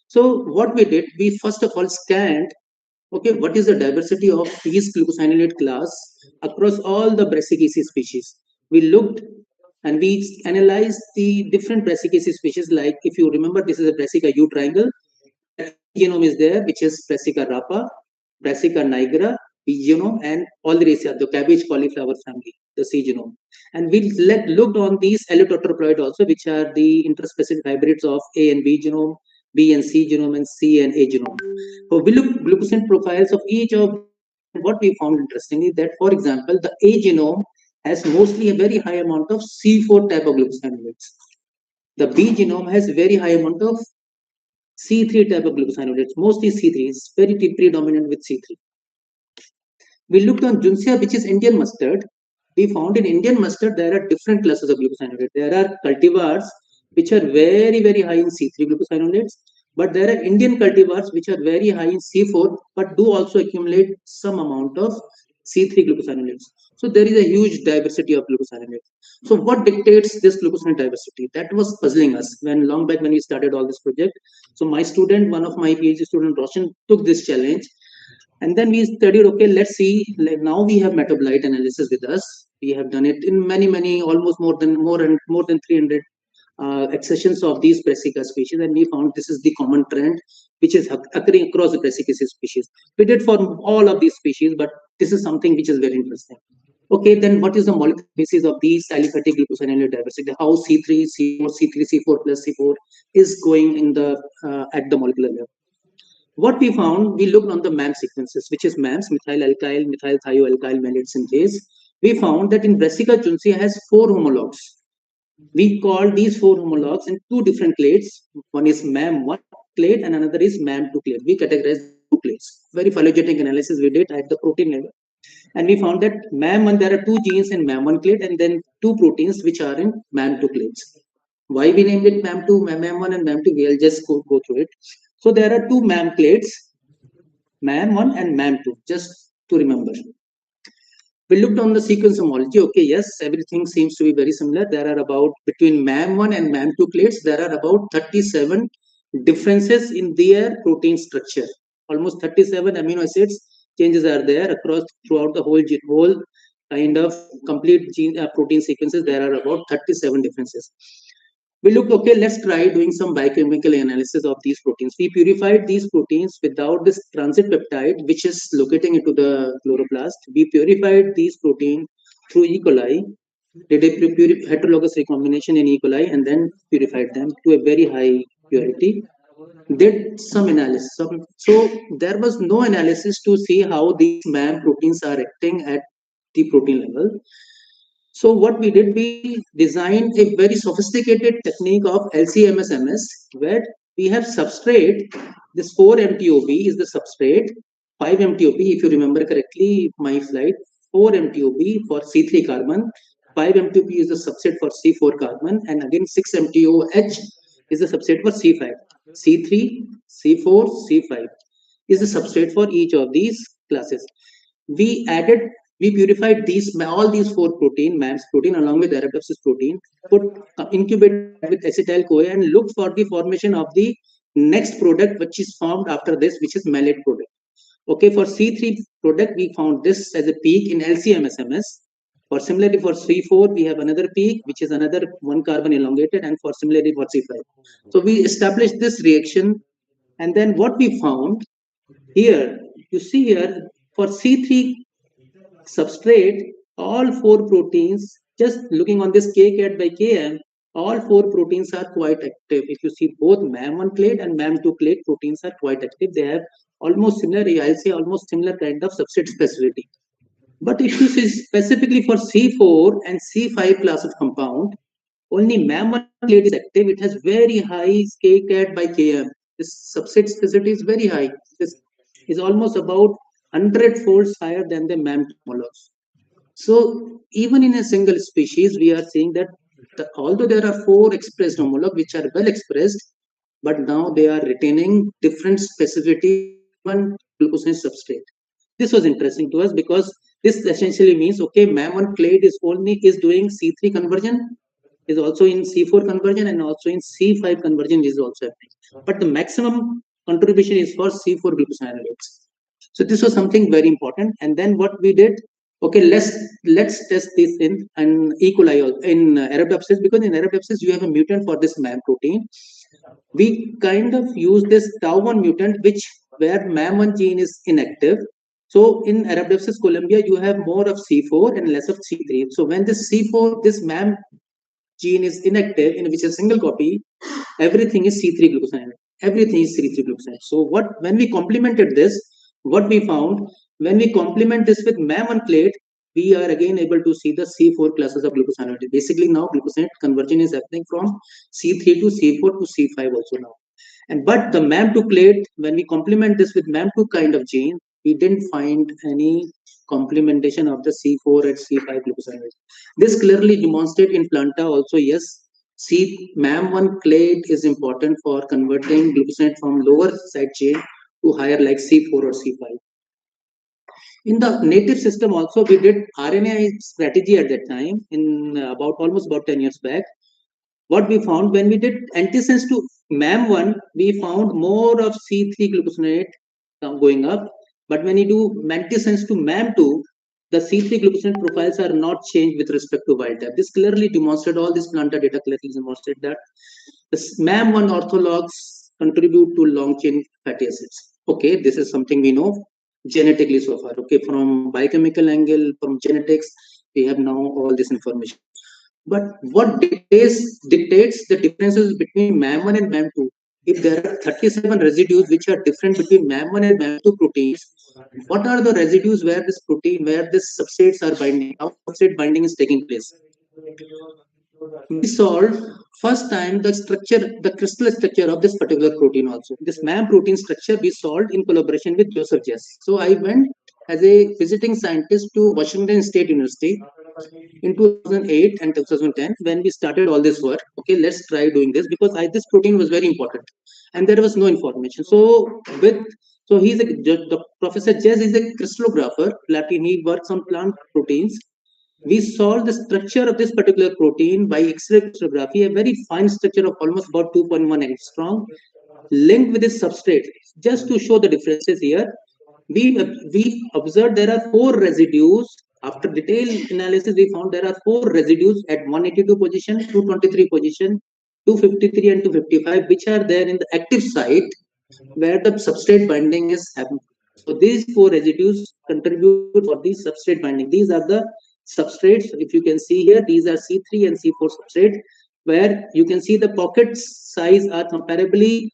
So what we did, we first of all scanned, okay, what is the diversity of these glucosinolate class across all the Brassicaceae species. We looked and we analyzed the different Brassicaceae species. Like if you remember, this is a Brassica U triangle. Genome is there, which is Brassica rapa, Brassica nigra, B genome, and Oleracea, the cabbage cauliflower family, the C genome. And we looked on these allotetraploid also, which are the interspecific hybrids of A and B genome, B and C genome, and C and A genome. So we looked glucosine profiles of each of. What we found interestingly that, for example, the A genome has mostly a very high amount of C4 type of glucosinolates. The B genome has very high amount of C3 type of glucosinolates, mostly C3 is very predominant with C3. We looked on Junsia, which is Indian mustard. We found in Indian mustard there are different classes of glucosinolates. There are cultivars which are very, very high in C3 glucosinolates, but there are Indian cultivars which are very high in C4, but do also accumulate some amount of C3 glucosinolates. So there is a huge diversity of glucosinolates. So what dictates this glucosinolate diversity? That was puzzling us when long back when we started all this project. So my student, one of my PhD student, Roshan, took this challenge. And then we studied, okay, let's see, like now we have metabolite analysis with us. We have done it in many, almost more than 300 accessions of these Brassica species, and we found this is the common trend which is occurring across the Brassicaceae species. We did for all of these species, but this is something which is very interesting. Okay, then what is the molecular basis of these aliphatic glucosinolate diversity? How C3, C4, C3, C4 plus C4 is going in the at the molecular level? What we found, we looked on the MAM sequences, which is MAMS, methyl alkyl, methyl thioalkyl malate synthase. We found that in Brassica juncea has 4 homologs. We call these 4 homologs in 2 different clades. One is MAM1 clade and another is MAM2 clade. We categorize 2 clades. Very phylogenetic analysis we did at the protein level. And we found that MAM1, there are 2 genes in MAM1 clade and then 2 proteins which are in MAM2 clades. Why we named it MAM2, MAM1 and MAM2, we'll just go through it. So there are 2 MAM clades, MAM1 and MAM2, just to remember. We looked on the sequence homology. Okay, yes, everything seems to be very similar. There are about, between MAM1 and MAM2 clades, there are about 37 differences in their protein structure. Almost 37 amino acids changes are there across throughout the whole kind of complete gene protein sequences. There are about 37 differences. We looked, okay, let's try doing some biochemical analysis of these proteins. We purified these proteins without this transit peptide, which is locating into the chloroplast. We purified these proteins through E. coli, did a heterologous recombination in E. coli, and then purified them to a very high purity. Did some analysis. So there was no analysis to see how these MAM proteins are acting at the protein level. So what we did, we designed a very sophisticated technique of LC-MS-MS, where we have substrate. This 4-MTOB is the substrate, 5-MTOB, if you remember correctly, my slide, 4-MTOB for C3 carbon, 5-MTOB is the substrate for C4 carbon, and again 6-MTOH is the substrate for C5. C3, C4, C5 is the substrate for each of these classes. We purified all these 4 protein, MAMS protein, along with Arabidopsis protein, incubated with acetyl-CoA and looked for the formation of the next product which is formed after this, which is malate product. Okay, for C3 product, we found this as a peak in LCMSMS. For similarly for C4, we have another peak, which is another 1 carbon elongated, and for similarly for C5. So we established this reaction, and then what we found here, you see here, for C3 substrate, all 4 proteins, just looking on this kcat by km, all 4 proteins are quite active. If you see both MAM1 clade and MAM2 clade proteins are quite active. They have almost similar, I'll say almost similar kind of substrate specificity. But if you see specifically for C4 and C5 class of compound, only MAM1 clade is active. It has very high kcat by km. This substrate specificity is very high. This is almost about 100 folds higher than the MAM2 homologs. So even in a single species, we are seeing that although there are 4 expressed homologs which are well expressed, but now they are retaining different specificity on glucosinate substrate. This was interesting to us because this essentially means, okay, MAM1 clade is doing C3 conversion, is also in C4 conversion, and also in C5 conversion is also happening. But the maximum contribution is for C4 glucosinolates. So this was something very important. And then what we did, okay, let's test this in an E. coli in Arabidopsis, because in Arabidopsis you have a mutant for this MAM protein. We kind of use this tau1 mutant, which where MAM1 gene is inactive. So in Arabidopsis columbia, you have more of C4 and less of C3. So when this C4, this MAM gene is inactive, in which is a single copy, everything is C3 glucosinolate. Everything is C3 glucosinolate. So when we complemented this, what we found, when we complement this with MAM1 clade, we are again able to see the C4 classes of glucosinolate. Basically now glucosinate conversion is happening from C3 to C4 to C5 also now. But the MAM2 clade, when we complement this with MAM2 kind of gene, we didn't find any complementation of the C4 and C5 glucosinolate. This clearly demonstrates in planta also, yes, MAM1 clade is important for converting glucosinate from lower side chain to higher like C4 or C5. In the native system also, we did RNA strategy at that time in almost about 10 years back. What we found when we did antisense to MAM1, we found more of C3 glucosinate going up. But when you do antisense to MAM2, the C3 glucosinate profiles are not changed with respect to wild type. This clearly demonstrated, all this planta data clearly demonstrated that the MAM1 orthologs contribute to long chain fatty acids. Okay, this is something we know genetically so far. Okay, from biochemical angle, from genetics, we have now all this information. But what dictates the differences between MAM1 and MAM2? If there are 37 residues which are different between MAM1 and MAM2 proteins, what are the residues where this protein, where this substrates are binding, how substrate binding is taking place? We solved first time the crystal structure of this particular protein also. This MAM protein structure we solved in collaboration with Joseph Jess. So I went as a visiting scientist to Washington State University in 2008 and 2010 when we started all this work. Okay, let's try doing this because this protein was very important and there was no information. So the Professor Jess is a crystallographer. He works on plant proteins. We solved the structure of this particular protein by X-ray crystallography, a very fine structure of almost about 2.1 angstrom, linked with this substrate. Just to show the differences here, we observed there are 4 residues. After detailed analysis, we found there are 4 residues at 182 position, 223 position, 253 and 255, which are there in the active site where the substrate binding is happening. So these 4 residues contribute for these substrate binding. These are the substrates. If you can see here, these are C3 and C4 substrate, where you can see the pocket size are comparably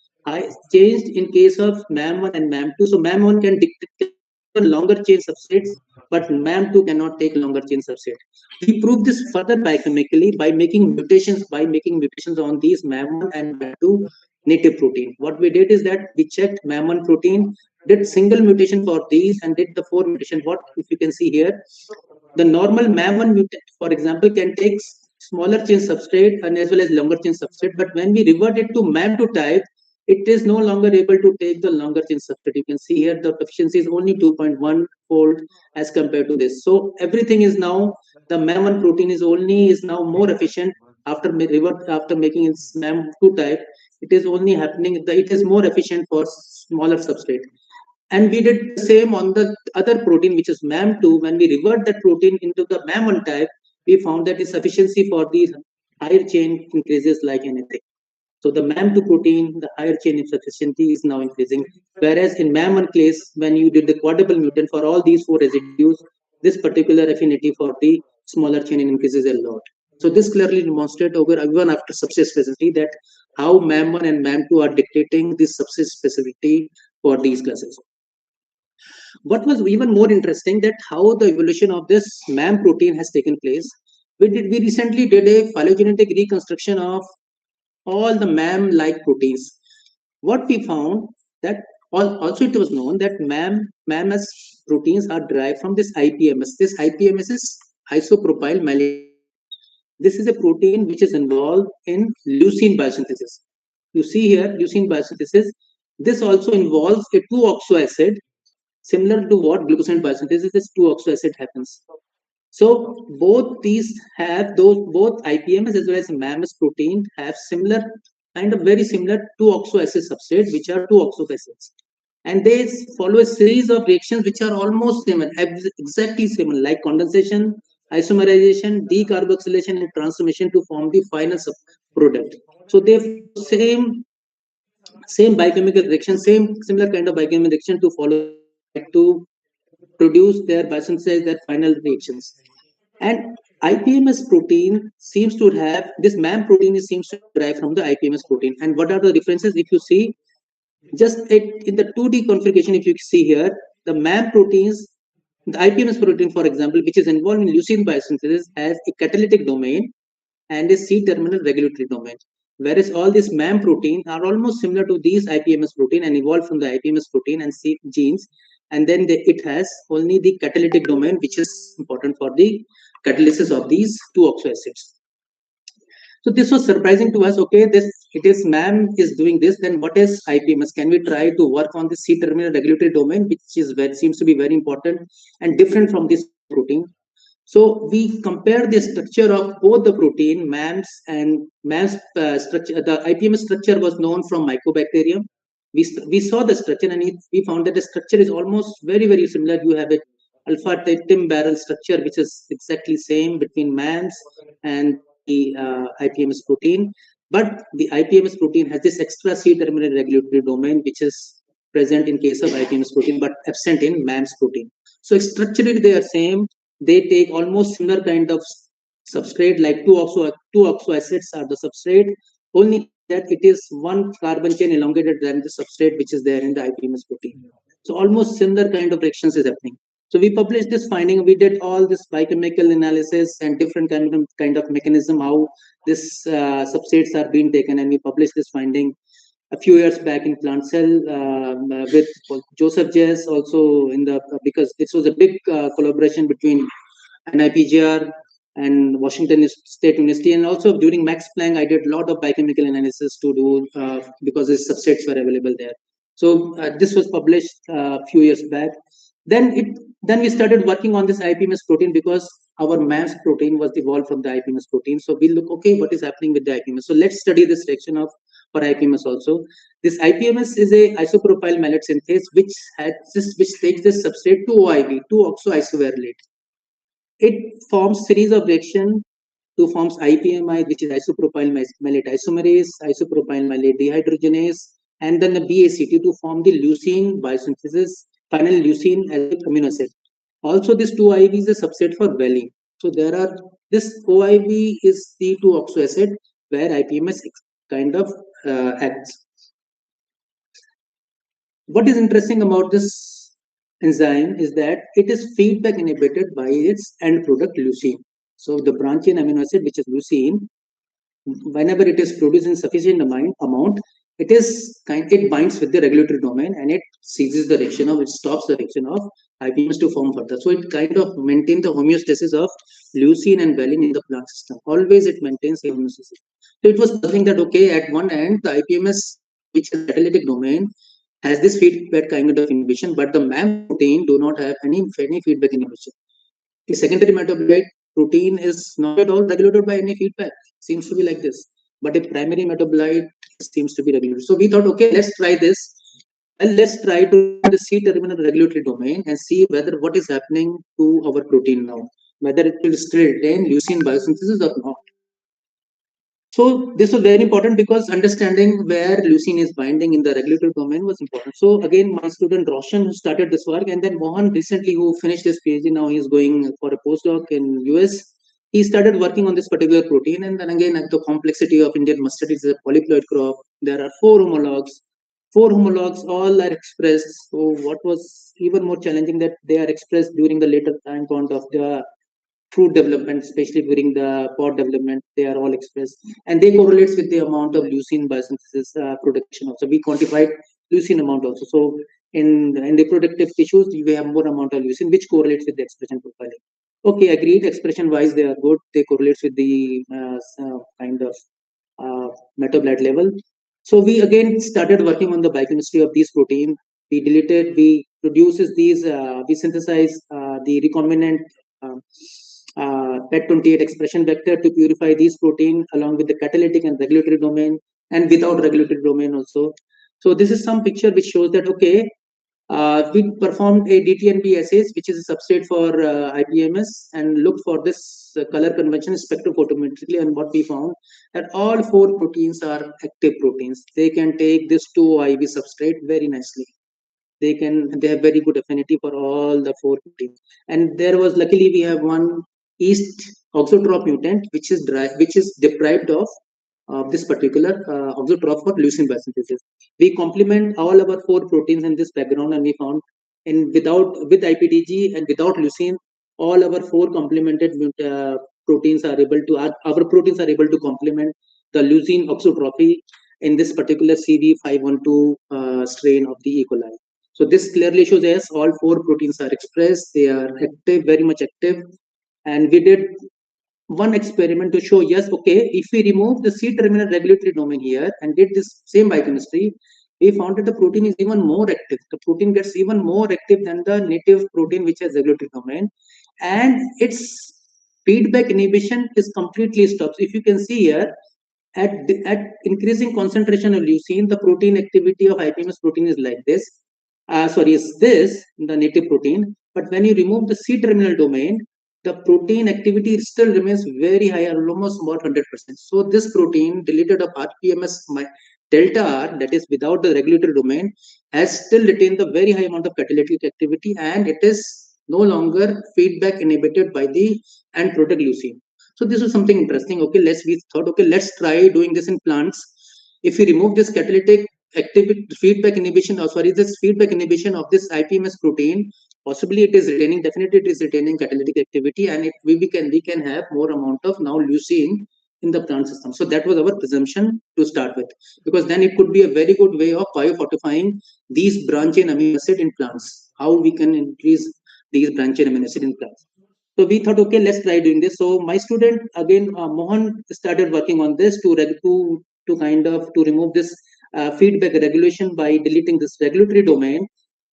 changed in case of MAM1 and MAM2. So MAM1 can dictate longer chain substrates, but MAM2 cannot take longer chain substrate. We proved this further biochemically by making mutations on these MAM1 and MAM2 native protein. What we did is that we checked MAM1 protein, did single mutation for these, and did the 4 mutation. What if you can see here, the normal MAM1 mutant, for example, can take smaller chain substrate and as well as longer chain substrate. But when we revert it to MAM2 type, it is no longer able to take the longer chain substrate. You can see here the efficiency is only 2.1 fold as compared to this. So everything is now, the MAM1 protein is now more efficient after making its MAM2 type It is only happening, it is more efficient for smaller substrate. And we did the same on the other protein, which is MAM2. When we revert that protein into the MAM1 type, we found that its efficiency for the higher chain increases like anything. So the MAM2 protein, the higher chain efficiency is now increasing. Whereas in MAM1 case, when you did the quadruple mutant for all these 4 residues, this particular affinity for the smaller chain increases a lot. So this clearly demonstrates over even after substrate specificity that how MAM1 and MAM2 are dictating this substrate specificity for these classes. What was even more interesting that how the evolution of this MAM protein has taken place. We recently did a phylogenetic reconstruction of all the MAM-like proteins. What we found that also it was known that MAMS proteins are derived from this IPMS. This IPMS is isopropyl malate. This is a protein which is involved in leucine biosynthesis. You see here leucine biosynthesis. This also involves a 2-oxo acid, similar to what glucosinolate biosynthesis, this 2-oxo acid happens. So both these have both IPMS as well as MAMS protein have similar kind of very similar 2-oxo acid substrate, which are 2-oxo acids, and they follow a series of reactions which are almost similar, exactly similar, like condensation, isomerization, decarboxylation, and transformation to form the final product. So they same biochemical reaction, similar kind of biochemical reaction to follow to produce their biosynthesize their final reactions. And IPMS protein seems to have this MAM protein seems to derive from the IPMS protein. And what are the differences? If you see, just in the 2D configuration, if you see here, the MAM proteins, the IPMS protein, for example, which is involved in leucine biosynthesis, has a catalytic domain and a C-terminal regulatory domain. Whereas all these MAM protein are almost similar to these IPMS protein and evolved from the IPMS protein and C genes. And then it has only the catalytic domain, which is important for the catalysis of these 2-oxo acids. So this was surprising to us. Okay, it is MAM is doing this. Then what is IPMS? Can we try to work on the C-terminal regulatory domain, which seems to be very important and different from this protein? So we compare the structure of both the protein, MAMS and MAMS structure. The IPMS structure was known from Mycobacterium. We saw the structure and we found that the structure is almost very similar. You have a alpha Tim barrel structure, which is exactly same between MAMS and the IPMS protein. But the IPMS protein has this extra C-terminal regulatory domain, which is present in case of IPMS protein, but absent in MAMS protein. So structurally they are same. They take almost similar kind of substrate, like 2-oxo acids are the substrate, only that it is one carbon chain elongated than the substrate which is there in the IPMS protein. So almost similar kind of reactions is happening. So we published this finding. We did all this biochemical analysis and different kind of mechanism how this substrates are being taken, and we published this finding a few years back in Plant Cell with Joseph Jess also in the because this was a big collaboration between NIPGR and Washington State University, and also during Max Planck I did a lot of biochemical analysis to do because the substrates were available there. So this was published a few years back. Then we started working on this IPMS protein because our MAMS protein was evolved from the IPMS protein. So we look, okay, what is happening with the IPMS? So let's study this reaction of for IPMS also. This IPMS is a isopropyl malate synthase which takes this substrate 2-OIV, 2-oxo isovalate. It forms series of reaction to forms IPMI, which is isopropyl malate isomerase, isopropyl malate dehydrogenase, and then the BACT to form the leucine biosynthesis, final leucine as an amino acid. Also, this 2-IV is a subset for valine. So there are this OIV is the 2-oxo acid where IPMS kind of acts. What is interesting about this enzyme is that it is feedback inhibited by its end product leucine. So the branch chain amino acid, which is leucine, whenever it is produced in sufficient amount, it binds with the regulatory domain and it seizes the reaction of, it stops the reaction of IPMS to form further. So it kind of maintains the homeostasis of leucine and valine in the plant system. Always it maintains the homeostasis. So it was something that, okay, at one end, the IPMS, which is catalytic domain, has this feedback kind of inhibition, but the MAM protein do not have any feedback inhibition. The secondary metabolite protein is not at all regulated by any feedback. Seems to be like this. But a primary metabolite seems to be regulated. So we thought, okay, let's try this. And let's try to the C-terminal regulatory domain and see whether what is happening to our protein now, whether it will still retain leucine biosynthesis or not. So this was very important because understanding where leucine is binding in the regulatory domain was important. So again, my student Roshan who started this work, and then Mohan recently who finished his PhD, now he's going for a postdoc in US. He started working on this particular protein, and then again, the complexity of Indian mustard is a polyploid crop. There are four homologs. Four homologs all are expressed. So what was even more challenging that they are expressed during the later time point of the fruit development, especially during the pod development, they are all expressed, and they correlates with the amount of leucine biosynthesis production. Also, we quantified leucine amount also. So in reproductive tissues, we have more amount of leucine, which correlates with the expression profiling. Okay, agreed. Expression wise, they are good. They correlates with the kind of metabolite level. So we again started working on the biochemistry of these protein. We produces these, we synthesize the recombinant PET28 expression vector to purify these protein along with the catalytic and regulatory domain and without regulatory domain also. So this is some picture which shows that, okay, we performed a DTNB assays, which is a substrate for IPMS, and looked for this color convention spectrophotometrically, and what we found that all four proteins are active proteins. They can take this 2IV substrate very nicely. They have very good affinity for all the four proteins. And there was, luckily, we have one East auxotrop mutant, which is deprived of this particular auxotrop for leucine biosynthesis. We complement all our four proteins in this background, and we found with IPTG and without leucine, all our four complemented proteins are able to our proteins are able to complement the leucine auxotrophy in this particular CV512 strain of the E. coli. So this clearly shows yes, all four proteins are expressed. They are active, very much active, and we did one experiment to show yes, okay, if we remove the C-terminal regulatory domain here and did this same biochemistry, we found that the protein is even more active. The protein gets even more active than the native protein which has regulatory domain, and its feedback inhibition is completely stopped. So if you can see here, at increasing concentration of leucine, the protein activity of IPMS protein is like this. Is this the native protein? But when you remove the C-terminal domain, the protein activity still remains very high, almost about 100%. So this protein deleted of RPMS delta R, that is without the regulatory domain, has still retained the very high amount of catalytic activity, and it is no longer feedback inhibited by the end product leucine. So this is something interesting. Okay, we thought, okay, let's try doing this in plants. If we remove this catalytic activity feedback inhibition, this feedback inhibition of this IPMS protein, possibly it is retaining, definitely it is retaining catalytic activity, and we can have more amount of now leucine in the plant system. So that was our presumption to start with, because then it could be a very good way of biofortifying these branch chain amino acid in plants. How we can increase these branch chain amino acid in plants. So we thought, okay, let's try doing this. So my student again, Mohan, started working on this to remove this feedback regulation by deleting this regulatory domain,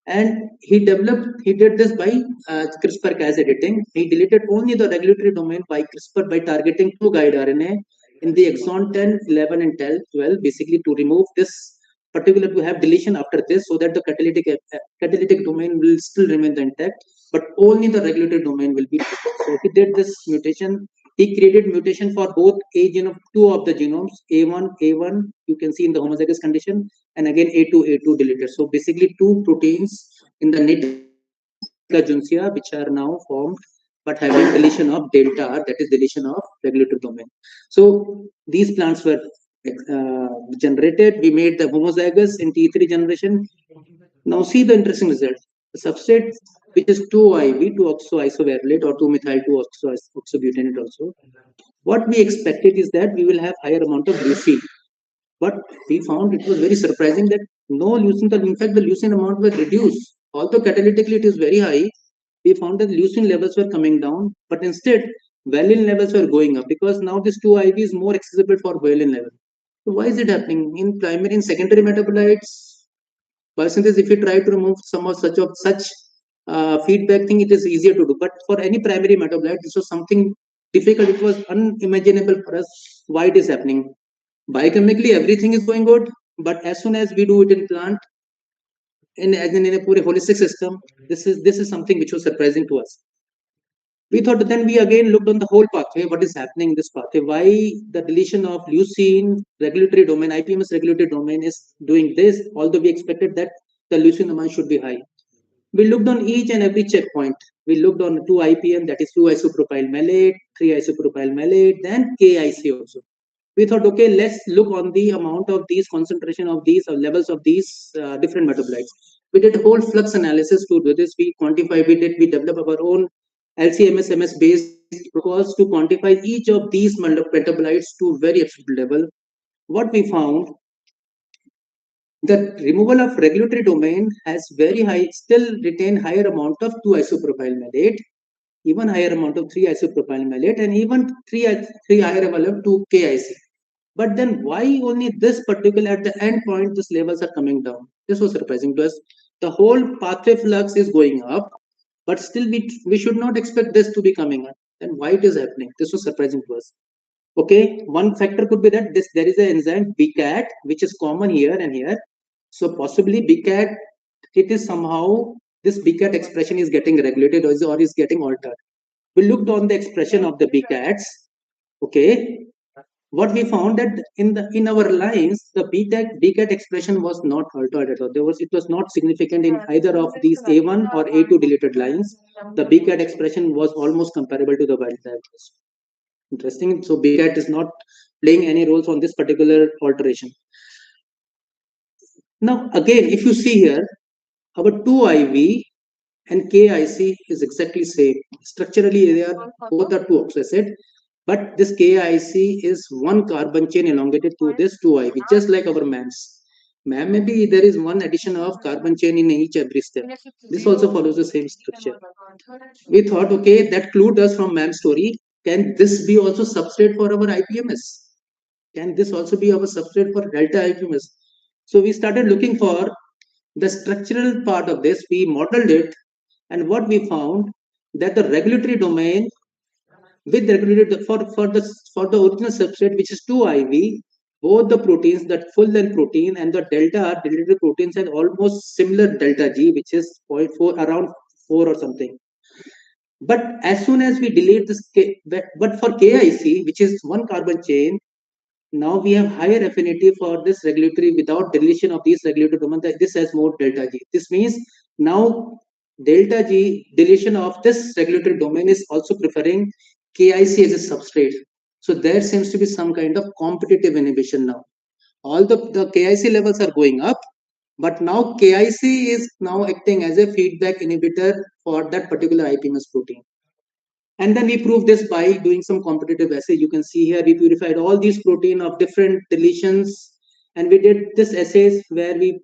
and he did this by CRISPR-Cas editing. He deleted only the regulatory domain by CRISPR by targeting two guide RNA in the exon 10, 11, and 12, basically to remove this particular, to have deletion after this, so that the catalytic domain will still remain intact, but only the regulatory domain will be. So he did this mutation. He created mutation for both two of the genomes, A1, you can see in the homozygous condition, and again A2 deleted. So basically two proteins in the Juncia, which are now formed, but having deletion of delta R, that is deletion of regulatory domain. So these plants were generated. We made the homozygous in T3 generation. Now see the interesting result. The substrate, which is 2IV, 2-oxoisovarilate or 2-methyl-2-oxobutanate also. What we expected is that we will have higher amount of leucine. But we found it was very surprising that no leucine, in fact the leucine amount was reduced. Although catalytically it is very high, we found that leucine levels were coming down, but instead valine levels were going up, because now this 2IV is more accessible for valine level. So why is it happening? In primary and secondary metabolites, biosynthesis, if you try to remove some of such feedback thing, it is easier to do. But for any primary metabolite, this was something difficult. It was unimaginable for us why it is happening. Biochemically, everything is going good, but as soon as we do it in plant, in a pure holistic system, this is something which was surprising to us. We thought, then we again looked on the whole pathway, what is happening in this pathway, why the deletion of leucine regulatory domain, IPMS regulatory domain is doing this, although we expected that the leucine amount should be high. We looked on each and every checkpoint. We looked on 2 IPM, that is 2 isopropyl malate, 3 isopropyl malate, then KIC also. We thought, okay, let's look on the amount of these concentration of these or levels of these different metabolites. We did whole flux analysis to do this. We quantified, we developed our own LCMS based protocols to quantify each of these metabolites to very absolute level. What we found, the removal of regulatory domain has very high, still retain higher amount of 2 isopropyl malate, even higher amount of 3 isopropyl malate, and even 3 higher level of 2 KIC. But then why only this particular at the end point these levels are coming down? This was surprising to us. The whole pathway flux is going up, but still we should not expect this to be coming up. Then why it is happening? This was surprising to us. Okay, one factor could be that there is an enzyme BCAT which is common here and here. So possibly BCAT, it is somehow this BCAT expression is getting regulated or is getting altered. We looked on the expression of the BCATs. Okay, what we found that in our lines the BCAT expression was not altered at all. It was not significant in either of these A1 or A2 deleted lines. The BCAT expression was almost comparable to the wild type. Interesting. So BCAT is not playing any roles on this particular alteration. Now again, if you see here, our 2IV and KIC is exactly same. Structurally, they are both are 2 oxoacid, but this KIC is 1 carbon chain elongated to this 2IV, just like our MAMs. MAM, maybe there is 1 addition of carbon chain in each every step. This also follows the same structure. We thought, okay, that clued us from MAM story. Can this be also substrate for our IPMS? Can this also be our substrate for delta IPMS? So we started looking for the structural part of this. We modeled it, and what we found that the regulatory domain with regulated for the original substrate, which is 2IV, both the proteins, that full length protein and the delta are deleted proteins and almost similar delta G, which is 0.4, around 4 or something. But as soon as we delete this, but for KIC, which is 1 carbon chain, now we have higher affinity for this regulatory without deletion of these regulatory domain. This has more delta G. This means now delta G deletion of this regulatory domain is also preferring KIC as a substrate. So there seems to be some kind of competitive inhibition now. All the KIC levels are going up, but now KIC is now acting as a feedback inhibitor for that particular IPMS protein. And then we proved this by doing some competitive assay. You can see here we purified all these protein of different deletions, and we did this assays where we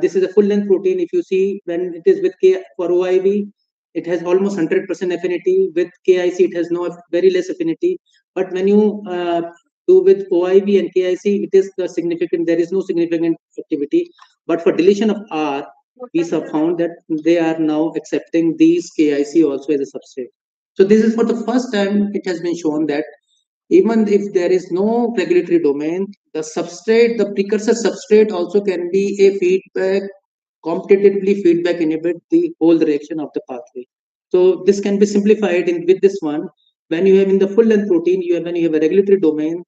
this is a full length protein. If you see when it is with K for OIV, it has almost 100% affinity. With KIC, it has no very less affinity. But when you do with OIV and KIC, it is significant. There is no significant activity. But for deletion of R, we have found that they are now accepting these KIC also as a substrate. So this is for the first time it has been shown that even if there is no regulatory domain, the substrate, the precursor substrate also can be a feedback, competitively feedback inhibit the whole reaction of the pathway. So this can be simplified with this one. When you have in the full length protein, when you have a regulatory domain,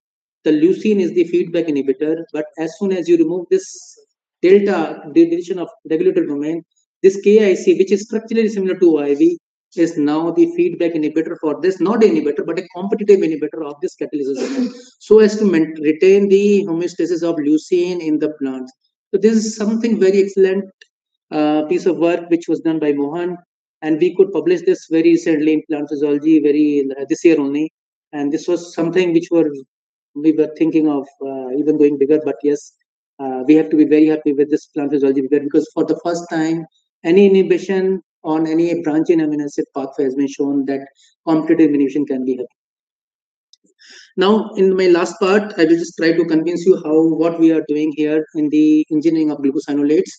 the leucine is the feedback inhibitor. But as soon as you remove this delta, the deletion of regulatory domain, this KIC, which is structurally similar to IV, is now the feedback inhibitor for this, not inhibitor, but a competitive inhibitor of this catalysis, so as to retain the homeostasis of leucine in the plant. So this is something very excellent piece of work which was done by Mohan, and we could publish this very recently in Plant Physiology this year only. And this was something which we were thinking of even going bigger, but yes, we have to be very happy with this Plant Physiology because for the first time, any inhibition on any branch in amino acid pathway has been shown that competitive inhibition can be happening. Now, in my last part, I will just try to convince you what we are doing here in the engineering of glucosinolates,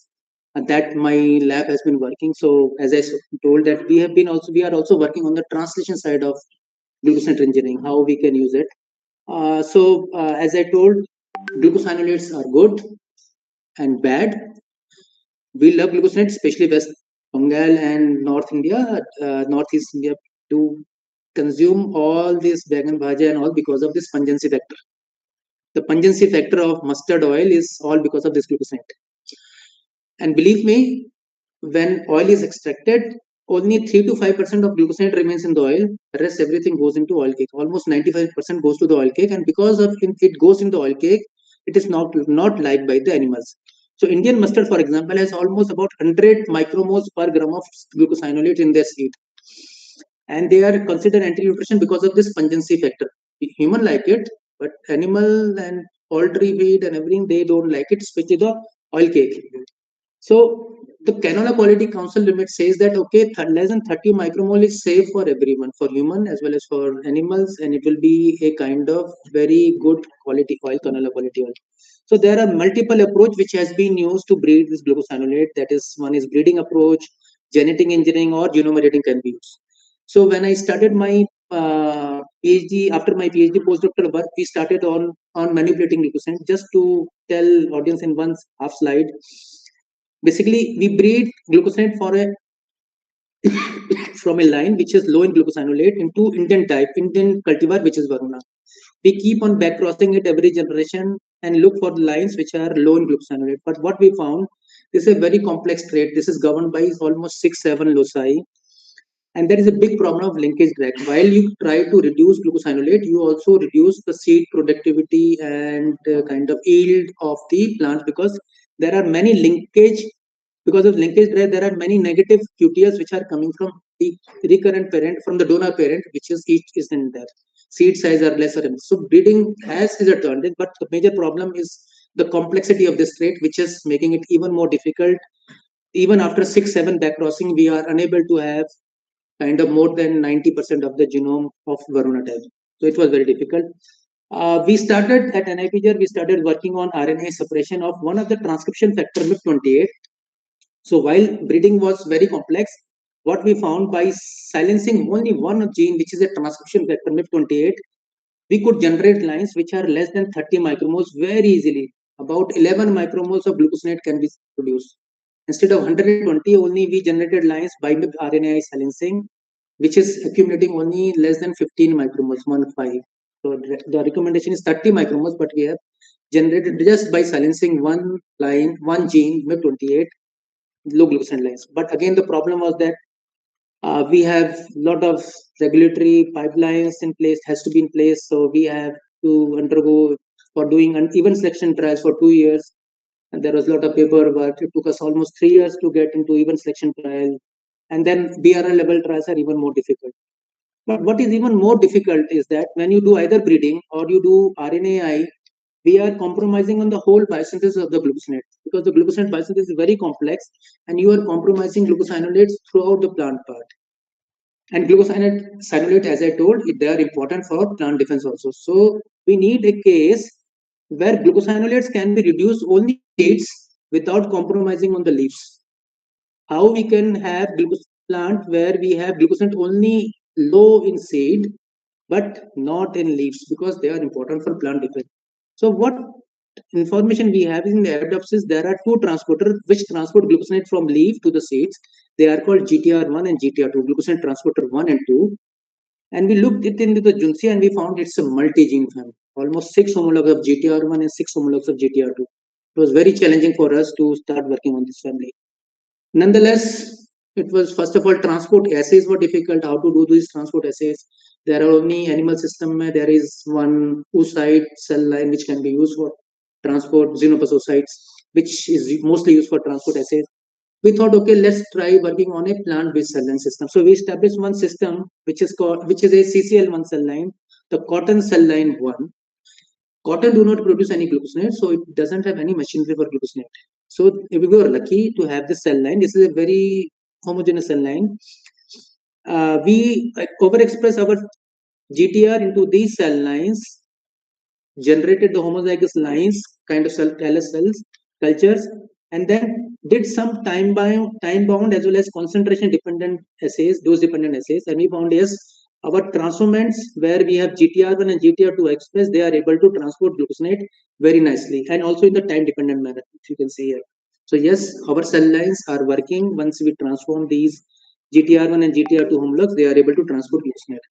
and that my lab has been working. So, as I told, that we are also working on the translation side of glucosinolate engineering, how we can use it. As I told, Glucosinolates are good and bad. We love glucosinate, especially West Bengal and North India, Northeast India, to consume all this vegan bhaja and all because of this pungency factor. The pungency factor of mustard oil is all because of this glucosinate. And believe me, when oil is extracted, only 3 to 5% of glucosinate remains in the oil. The rest everything goes into oil cake. Almost 95% goes to the oil cake, and because of it goes into oil cake, it is not liked by the animals. So Indian mustard, for example, has almost about 100 micromoles per gram of glucosinolate in their seed, and they are considered anti-nutrition because of this pungency factor. Human like it, but animal and poultry feed and everything they don't like it, especially the oil cake. So the Canola Quality Council limit says that okay, less than 30 micromole is safe for everyone, for human as well as for animals, and it will be a kind of very good quality oil, canola quality oil. So there are multiple approach which has been used to breed this glucosinolate. That is, one is breeding approach, genetic engineering, or genome editing can be used. So when I started my PhD, after my PhD postdoctoral work, we started on manipulating glucosinate. Just to tell audience in one half slide. Basically, we breed glucosinate for a from a line which is low in glucosinolate into Indian cultivar, which is Varuna. We keep on back crossing it every generation and look for lines which are low in glucosinolate. But what we found, this is a very complex trait. This is governed by almost 6-7 loci. And there is a big problem of linkage drag. While you try to reduce glucosinolate, you also reduce the seed productivity and kind of yield of the plants, because there are many linkage. Because of linkage drag, there are many negative QTS which are coming from the recurrent parent, from the donor parent, which is each is in there. Seed size are lesser. So breeding has its advantage, but the major problem is the complexity of this trait, which is making it even more difficult. Even after 6-7 back crossing, we are unable to have kind of more than 90% of the genome of Varuna type. So it was very difficult. We started at NIPGR, we started working on RNA suppression of one of the transcription factor MIP28. So while breeding was very complex, what we found, by silencing only one gene, which is a transcription factor MIP28, we could generate lines which are less than 30 micromoles very easily. About 11 micromoles of glucosinate can be produced. Instead of 120, only we generated lines by RNA silencing, which is accumulating only less than 15 micromoles, 1.5. So the recommendation is 30 micromoles, but we have generated just by silencing one line, one gene, MIP28, low glucosinate lines. But again, the problem was that we have a lot of regulatory pipelines in place, has to be in place. So we have to undergo for doing an even selection trials for 2 years. And there was a lot of paperwork. It took us almost 3 years to get into even selection trial. And then BRL level trials are even more difficult. But what is even more difficult is that when you do either breeding or you do RNAi, we are compromising on the whole biosynthesis of the glucosinate, because the glucosinate biosynthesis is very complex, and you are compromising glucosinolates throughout the plant part. And glucosinolate, as I told, they are important for plant defense also. So we need a case where glucosinolates can be reduced only seeds without compromising on the leaves. How we can have plant where we have glucosinate only low in seed, but not in leaves, because they are important for plant defense. So what information we have in the Arabidopsis, there are two transporters which transport glucosinate from leaf to the seeds. They are called GTR1 and GTR2, glucosinate transporter 1 and 2. And we looked it into the Junsia and we found it's a multi-gene family, almost 6 homologs of GTR1 and 6 homologs of GTR2. It was very challenging for us to start working on this family. Nonetheless, it was, first of all, transport assays were difficult. How to do these transport assays? There are only animal system. There is one oocyte cell line which can be used for transport, xenopus which is mostly used for transport assays. We thought, okay, let's try working on a plant-based cell line system. So we established one system which is a CCL1 cell line, the cotton cell line 1. Cotton do not produce any glucosinate, so it doesn't have any machinery for glucosinate. So if we were lucky to have this cell line, this is a very homogeneous cell line. We overexpress our GTR into these cell lines, generated the homozygous lines, kind of callus cells, cultures, and then did some time bound as well as concentration dependent assays, dose dependent assays, and we found yes, Our transformants where we have GTR1 and GTR2 express, they are able to transport glucosinate very nicely and also in the time dependent manner, if you can see here. So yes, our cell lines are working. Once we transform these GTR1 and GTR2 homologs, they are able to transport glucosinate.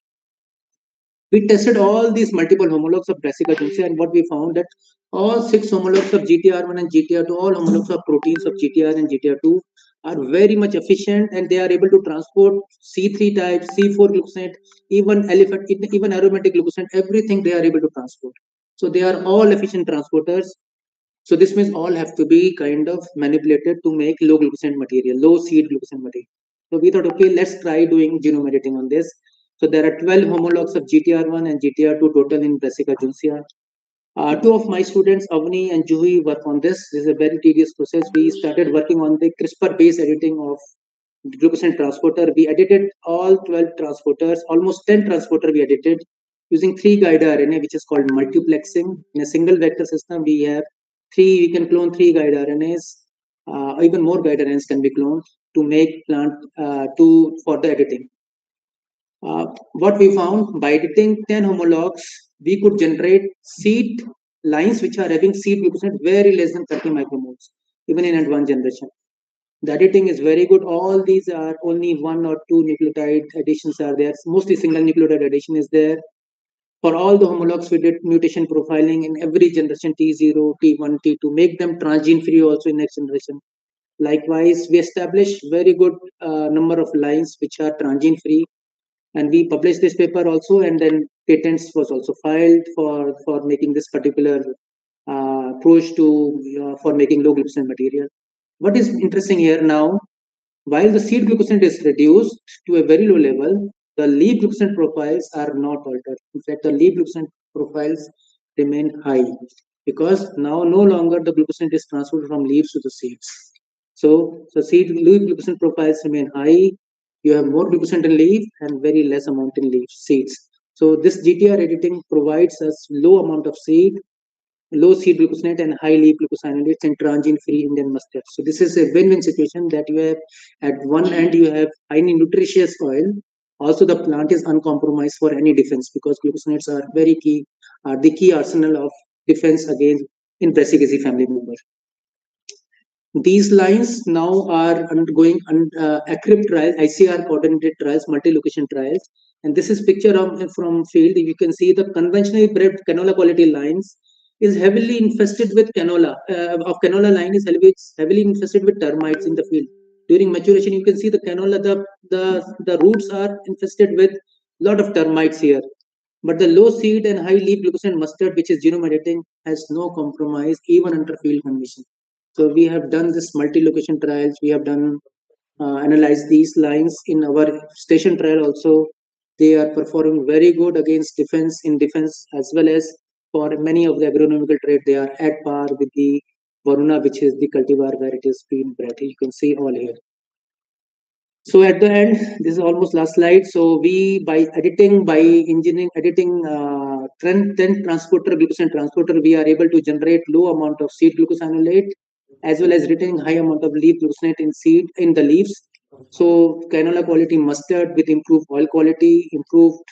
We tested all these multiple homologs of brassica juncea, and what we found that all 6 homologs of GTR1 and GTR2, all homologs of proteins of GTR and GTR2 are very much efficient, and they are able to transport C3 type, C4 glucosinate, even elephant, even aromatic glucosinate, everything they are able to transport. So they are all efficient transporters. So this means all have to be kind of manipulated to make low glucosinate material, low seed glucosinate material. So we thought, okay, let's try doing genome editing on this. So there are 12 homologs of GTR1 and GTR2 total in Brassica juncea. 2 of my students, Avni and Juhi, work on this. This is a very tedious process. We started working on the CRISPR-based editing of glucosinate transporter. We edited all 12 transporters, almost 10 transporter we edited using 3 guide RNA, which is called multiplexing. In a single vector system, we have 3, we can clone 3 guide RNAs, even more guide RNAs can be cloned to make plant for the editing. What we found by editing 10 homologs, we could generate seed lines which are having seed glucosinate very less than 30 micromoles, even in advanced generation. The editing is very good. All these are only 1 or 2 nucleotide additions are there. Mostly single nucleotide addition is there. For all the homologs, we did mutation profiling in every generation T0, T1, T2, make them transgene free also in next generation. Likewise, we established very good number of lines which are transgene free, and we published this paper also, and then patents was also filed for making this particular approach to for making low glucosinate material. What is interesting here now, while the seed glucosinate is reduced to a very low level, the leaf glucosinate profiles are not altered. In fact, the leaf glucosinate profiles remain high because now no longer the glucosinate is transferred from leaves to the seeds. So leaf glucosinate profiles remain high. You have more glucosinate in leaf and very less amount in leaf seeds. So this GTR editing provides us low amount of seed, low seed glucosinate and high leaf glucosinolates and transgene free Indian mustard. So this is a win-win situation that you have at one end you have highly nutritious oil. Also the plant is uncompromised for any defense because glucosinates are very key, the key arsenal of defense against in Brassicaceae family member. These lines now are undergoing ACRIP trials, ICR coordinated trials, multi-location trials. And this is picture from field. You can see the conventionally bred canola quality lines is heavily infested with canola. Canola line is heavily infested with termites in the field. During maturation, you can see the canola, the roots are infested with lot of termites here. But the low seed and high leaf glucosinate mustard, which is genome editing, has no compromise even under field conditions. So we have done this multi-location trials. We have done analyzed these lines in our station trial also. They are performing very good against defense as well as for many of the agronomical trait. They are at par with the Varuna, which is the cultivar where it is being bred. You can see all here. So at the end, this is almost last slide. So we, by engineering, editing 10 transporter, glucosinate transporter, we are able to generate low amount of seed glucosinolate as well as retaining high amount of leaf glucosinate in the leaves. So canola quality mustard with improved oil quality, improved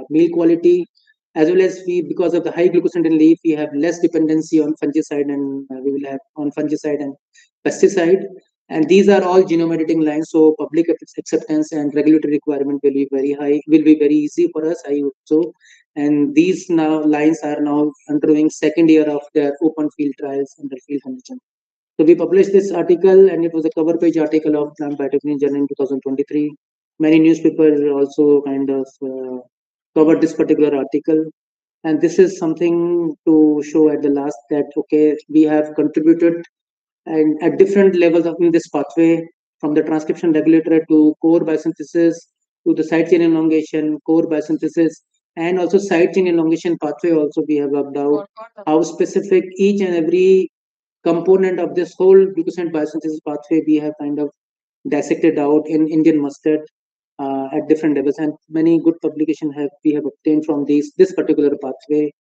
meal quality, as well as because of the high glucosinate in leaf, we have less dependency on fungicide and we will have on fungicide and pesticide. And these are all genome editing lines, so public acceptance and regulatory requirement will be very high, will be very easy for us, I hope so. And these now lines are now undergoing second year of their open field trials under field condition. So we published this article, and it was a cover page article of Plant Biotechnology Journal in 2023. Many newspapers also kind of covered this particular article. And this is something to show at the last that, okay, we have contributed and at different levels of in this pathway, from the transcription regulator to core biosynthesis to the side chain elongation, core biosynthesis, and also side chain elongation pathway also we have worked out how specific each and every component of this whole glucosinate biosynthesis pathway we have kind of dissected out in Indian mustard at different levels, and many good publications we have obtained from this particular pathway.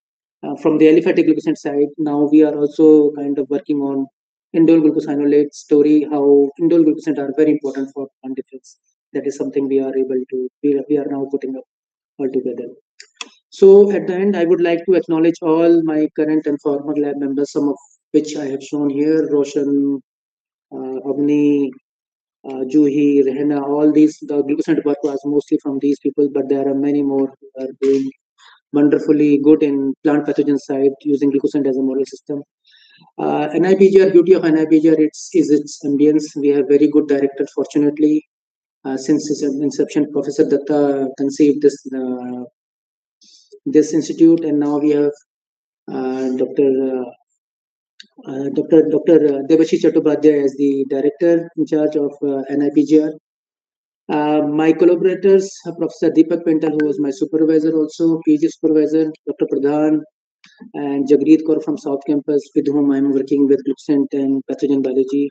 From the aliphatic glucosinate side, now we are also kind of working on indole glucosinolate story, how indole glucosinate are very important for plant defense. That is something we are able to, we are now putting up altogether. So at the end, I would like to acknowledge all my current and former lab members, some of which I have shown here: Roshan, Avni, Juhi, Rehna, all these. The glucosinolate work was mostly from these people, but there are many more who are doing wonderfully good in plant pathogen side using glucosinolate as a model system. NIPGR, beauty of NIPGR is its ambience. We have very good director, fortunately. Since its inception, Professor Datta conceived this institute, and now we have Dr. Debashish Chattopadhyay as the director in charge of NIPGR. My collaborators, Professor Deepak Pental, who was my supervisor also, PG supervisor, Dr. Pradhan, and Jagreet Kaur from South Campus, with whom I'm working with glucosant and pathogen biology.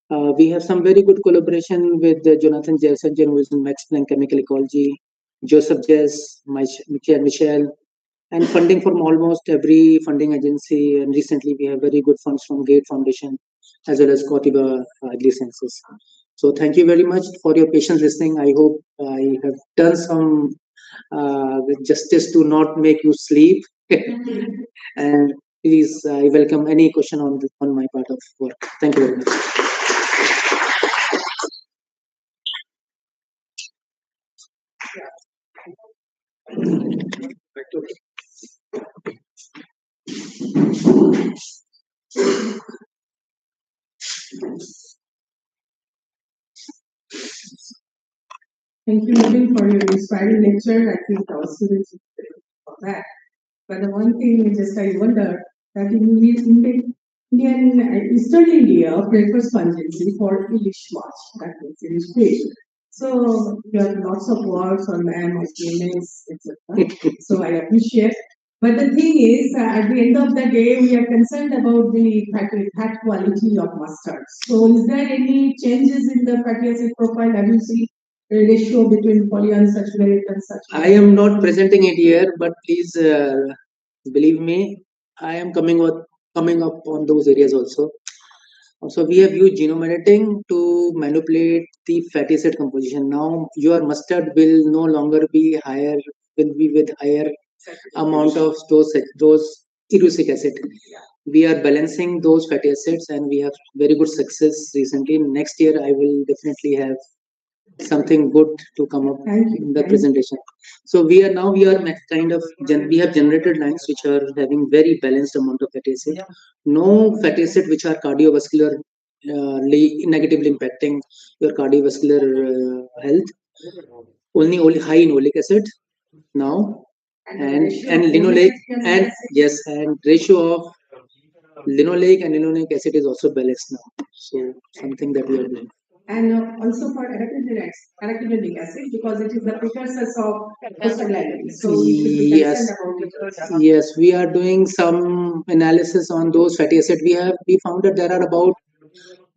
We have some very good collaboration with Jonathan Jayasangjan, who is in Max Planck Chemical Ecology, Joseph Jess, Michelle, and funding from almost every funding agency. And recently, we have very good funds from Gate Foundation as well as Kotiba Agri Sciences. So thank you very much for your patient listening. I hope I have done some justice to not make you sleep. And please, I welcome any question on my part of work. Thank you very much. Thank you, Naveen, for your inspiring lecture. I think our students will benefit from that. But the one thing is just I wonder that in Eastern India prefers pungency for English watch, that means English fish. So you have lots of words on them, of DNS, etc. So I appreciate. But the thing is, at the end of the day, we are concerned about the fat quality of mustard. So is there any changes in the fatty acid profile? Have you seen a ratio between polyunsaturated and saturated? I am not presenting it here, but please believe me, I am coming up on those areas also. So we have used genome editing to manipulate the fatty acid composition. Now your mustard will no longer be higher, will be with higher amount of those erucic acid. We are balancing those fatty acids, and we have very good success recently. Next year, I will definitely have something good to come up in the presentation. So we are kind of we have generated lines which are having very balanced amount of fatty acid. No fatty acid which are cardiovascular negatively impacting your cardiovascular health. Only high in oleic acid now, and linoleic, and yes, and ratio of linoleic and linoleic acid is also balanced now. So something that we are doing. And also for arachidonic acid, because it is the precursors of prostaglandins. So we should be concerned about it. Yes, we are doing some analysis on those fatty acid. We found that there are about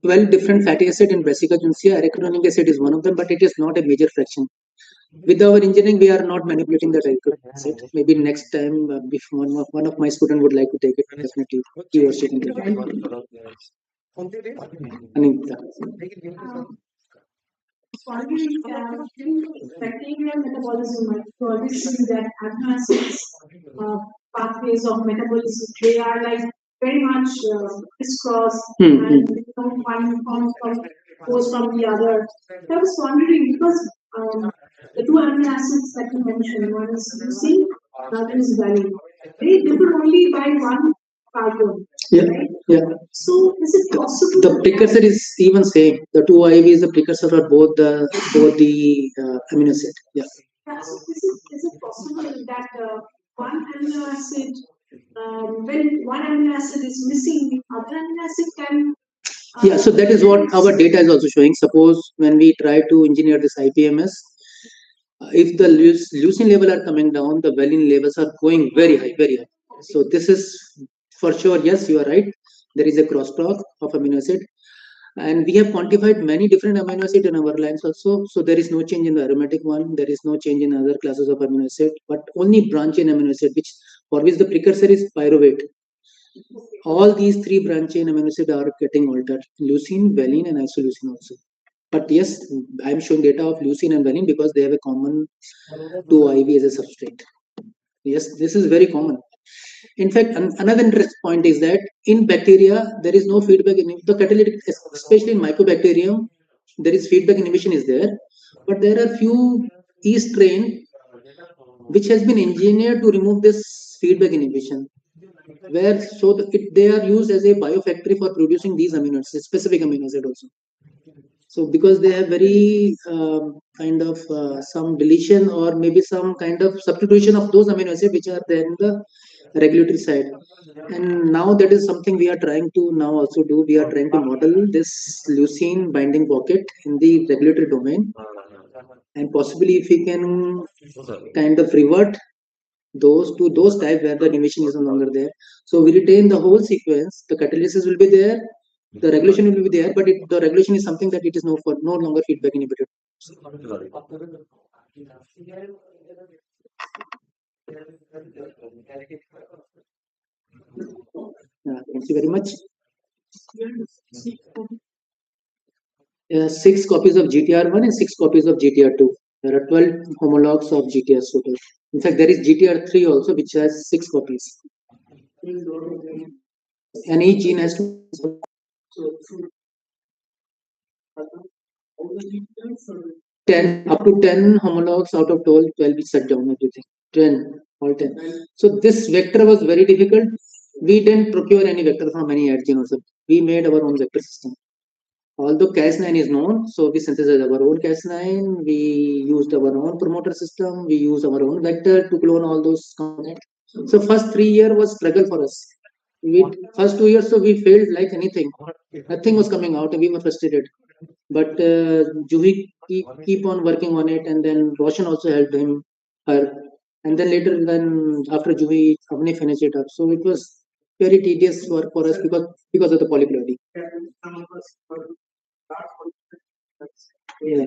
12 different fatty acid in Brassica juncea. Arachidonic acid is one of them, but it is not a major fraction. With our engineering, we are not manipulating the arachidonic acid. Maybe next time, if one of my students would like to take it, definitely he or she can take it. Anita. Bacterial metabolism, so we see that amino acids pathways of metabolism, they are like very much crisscross, and one goes from the other. I was wondering because the two amino acids that you mentioned, one is leucine, the other is valine. They differ only by one carbon. Yeah, right? yeah. So is it possible? The precursor is even same. The 2IV is the precursor for both the amino acid. Yeah. So is it possible that one amino acid, when one amino acid is missing, the other amino acid can? Yeah. So that is what our data is also showing. Suppose when we try to engineer this IPMS, if the leucine level are coming down, the valine levels are going very high, very high. So this is for sure. Yes, you are right. There is a crosstalk of amino acid, and we have quantified many different amino acid in our lines also. So there is no change in the aromatic one. There is no change in other classes of amino acid, but only branch chain amino acid, for which the precursor is pyruvate. All these three branch chain amino acid are getting altered: leucine, valine, and isoleucine also. But yes, I'm showing data of leucine and valine because they have a common 2IV as a substrate. Yes, this is very common. In fact, another interesting point is that in bacteria, there is no feedback in the catalytic, especially in mycobacterium, there is feedback inhibition is there, but there are few yeast strain which has been engineered to remove this feedback inhibition, where so they are used as a biofactory for producing these amino acids, specific amino acid also. So because they have very kind of some deletion or maybe some kind of substitution of those amino acids which are there in the regulatory side. And now that is something we are trying to now also do. We are trying to model this leucine binding pocket in the regulatory domain. And possibly if we can kind of revert those to those type where the inhibition is no longer there. So we retain the whole sequence, the catalysis will be there, the regulation will be there, but the regulation is something that it is no longer feedback inhibited. Thank you very much. 6 copies of GTR1 and 6 copies of GTR2. There are 12 homologs of GTR total. In fact, there is GTR3 also, which has 6 copies. And each gene has to 10 up to 10 homologs out of 12 we shut down everything. 10, all 10. So this vector was very difficult. We didn't procure any vector from any ad gene also. We made our own vector system. Although Cas9 is known, so we synthesized our own Cas9, we used our own promoter system, we used our own vector to clone all those components. So first 3 years was struggle for us. First 2 years, so we failed like anything. Nothing was coming out and we were frustrated. But Juhi keep on working on it, and then Roshan also helped her. And then later, when after Juhi, Avni finished it up. So it was very tedious work for us because of the polyploidy. Yeah.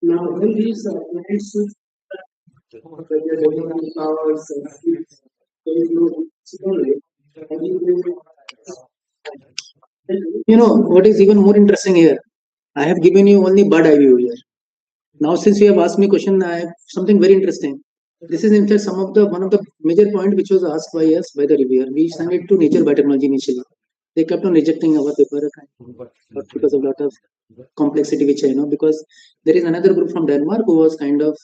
Now, when these plants switch powers and speeds, there is no what is even more interesting here? I have given you only bud eye view here. Now, since you have asked me question, I have something very interesting. This is in fact one of the major point which was asked by us by the reviewer. We sent it to Nature Biotechnology initially. They kept on rejecting our paper because of a lot of complexity which I know, because there is another group from Denmark who was kind of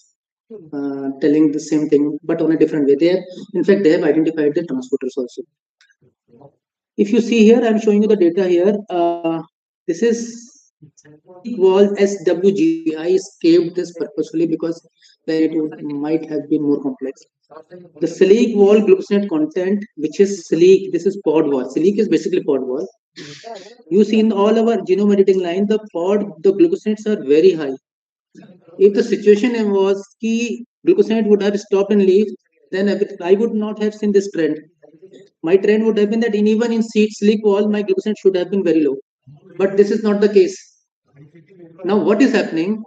telling the same thing but on a different way. In fact, they have identified the transporters also. If you see here, I'm showing you the data here. This is wall SWG. I escaped this purposefully because then it might have been more complex. The sleek wall glucosinate content, which is sleek, this is pod wall. Sleek is basically pod wall. You see in all our genome editing line, the glucosinates are very high. If the situation was key glucosinate would have stopped in leaf, then I would not have seen this trend. My trend would have been that even in seed sleek wall, my glucosinate should have been very low. But this is not the case. Now, what is happening?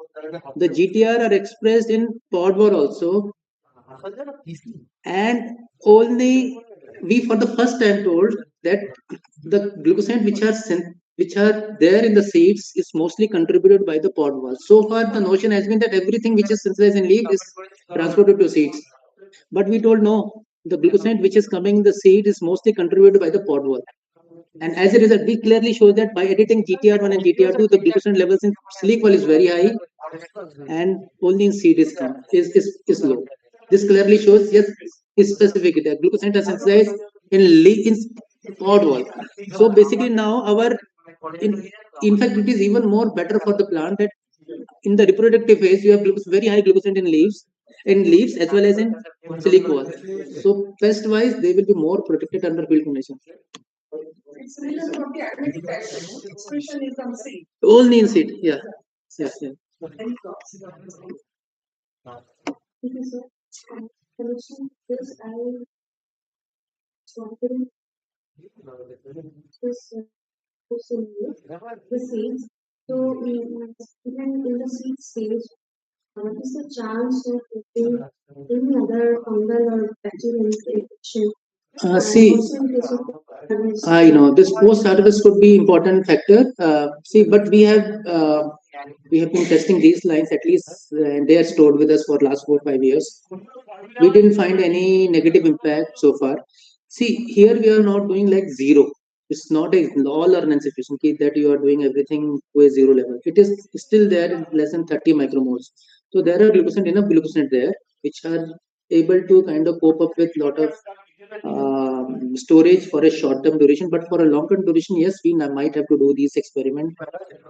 The GTR are expressed in pod wall also, and only we for the first time told that the glucosinate which are there in the seeds is mostly contributed by the pod wall. So far, the notion has been that everything which is synthesized in leaf is transported to seeds. But we told no, the glucosinate which is coming in the seed is mostly contributed by the pod wall. And as a result, we clearly show that by editing GTR1 and GTR2, the glucosinate levels in sleek wall is very high, and only in seed is low. This clearly shows yes, is specific that glucosinate is synthesized in pod wall. So basically now in fact it is even more better for the plant that in the reproductive phase you have very high glucosinate in leaves as well as in sleek wall. So pest wise they will be more protected under field conditions. Only in seed, yeah. The seeds. So even in the seed stage, What is the chance of getting any other fungal or bacterial infection? See, I know this post harvest could be important factor. See, but we have been testing these lines at least, and they are stored with us for last 4 5 years. We didn't find any negative impact so far. See, here we are not doing like zero. It's not a all or none situation that you are doing everything to a zero level. It is still there in less than 30 micromoles. So there are enough glucosinate there, which are able to kind of cope up with lot of storage for a short term duration. But for a long term duration, yes, we might have to do these experiment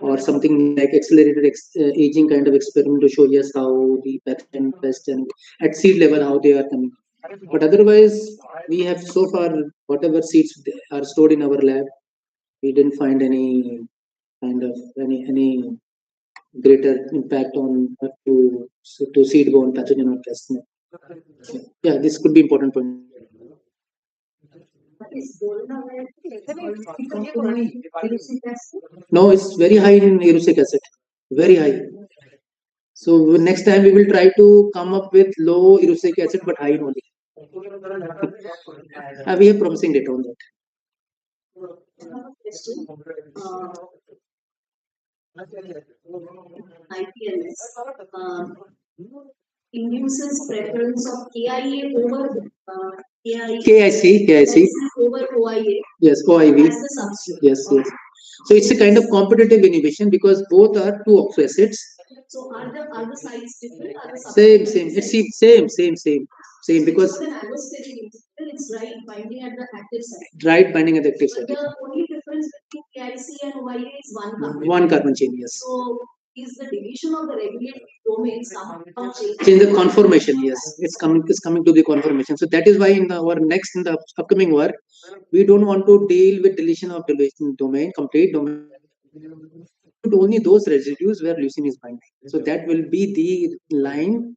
or something like accelerated aging kind of experiment to show yes how the pathogen pest and at seed level how they are coming. But otherwise, we have so far whatever seeds are stored in our lab, we didn't find any kind of any greater impact on to seed-borne pathogen or pest. Yeah, this could be important point. No, it's very high in erucic acid, very high. So next time we will try to come up with low erucic acid but high in only. We have promising data on that. IPLS induces preference of KIA over KIC over OIA. Yes, OIV. As the substrate. Yes. So it's a kind of competitive inhibition because both are two oxo acids. So are the sites different? Are the same. It's same because it's right binding at the active site. Right binding at the active site. But the only difference between KIC and OIA is one carbon. One carbon chain, yes. So is the division of the regulatory domain somehow in the conformation? Yes, it's coming to the conformation. So that is why in the upcoming work, we don't want to deal with deletion of domain, complete domain. Only those residues where leucine is binding. So that will be the line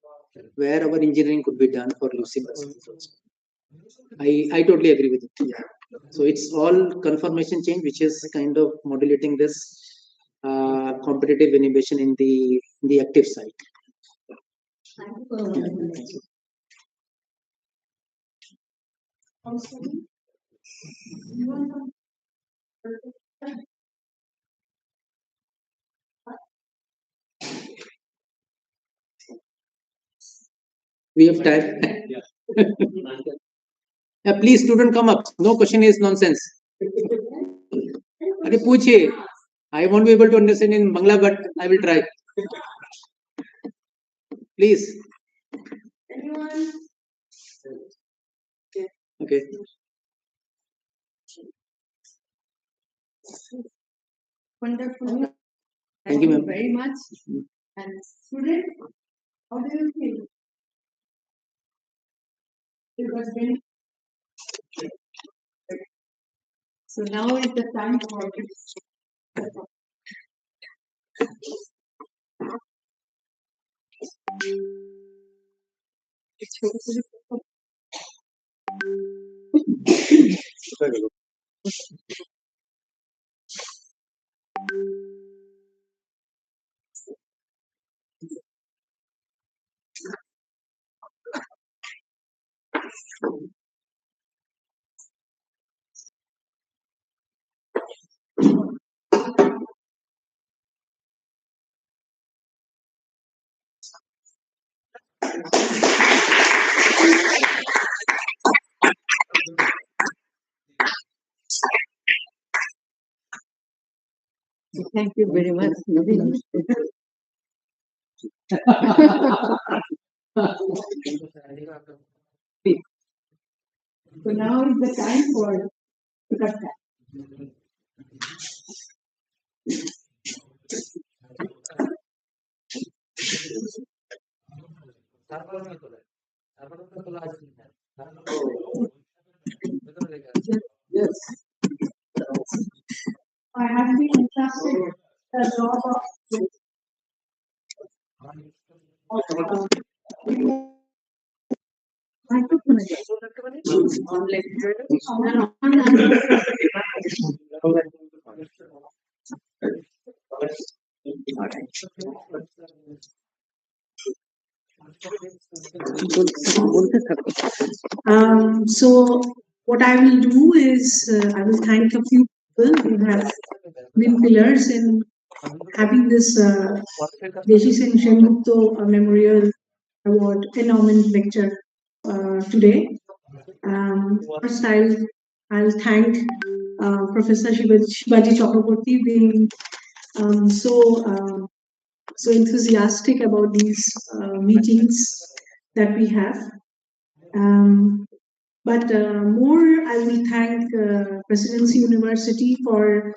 where our engineering could be done for leucine. I totally agree with it. Yeah. So it's all conformation change, which is kind of modulating this competitive inhibition in the active site. We have time. Yeah, please, student, come up. No question is nonsense. Okay, पूछिए. I won't be able to understand in Bangla, but I will try. Please. Anyone? Okay. Wonderful. Thank you, ma'am. Very much. And student, how do you feel? It was very. So now is the time for this. Thank you very much, Naveen. So now is the time for Kolkata. Yes. I have been interested a lot of So what I will do is I will thank a few people who have been pillars in having this Deshi Singh Sengupta Memorial Award endowment lecture today. First, I'll thank Professor Shivaji Chakraborty being so enthusiastic about these meetings that we have. But more, I will thank Presidency University for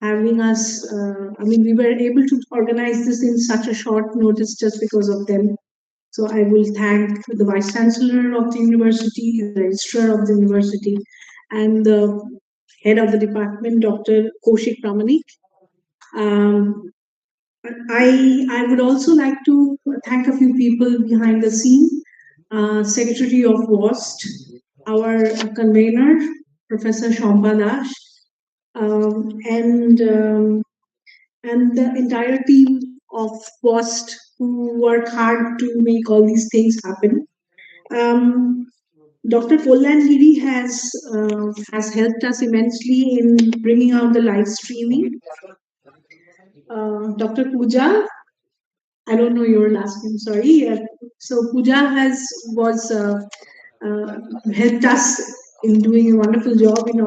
having us. We were able to organize this in such a short notice just because of them. So I will thank the Vice Chancellor of the university, the Registrar of the university, and the Head of the Department, Dr. Kaushik Pramanik. I would also like to thank a few people behind the scene. Secretary of WAST, our convener, Professor Shampa Dash, and the entire team of WAST who work hard to make all these things happen. Dr. Kollan Giri has helped us immensely in bringing out the live streaming. Dr. Pooja, I don't know your last name, sorry. So Pooja was helped us in doing a wonderful job in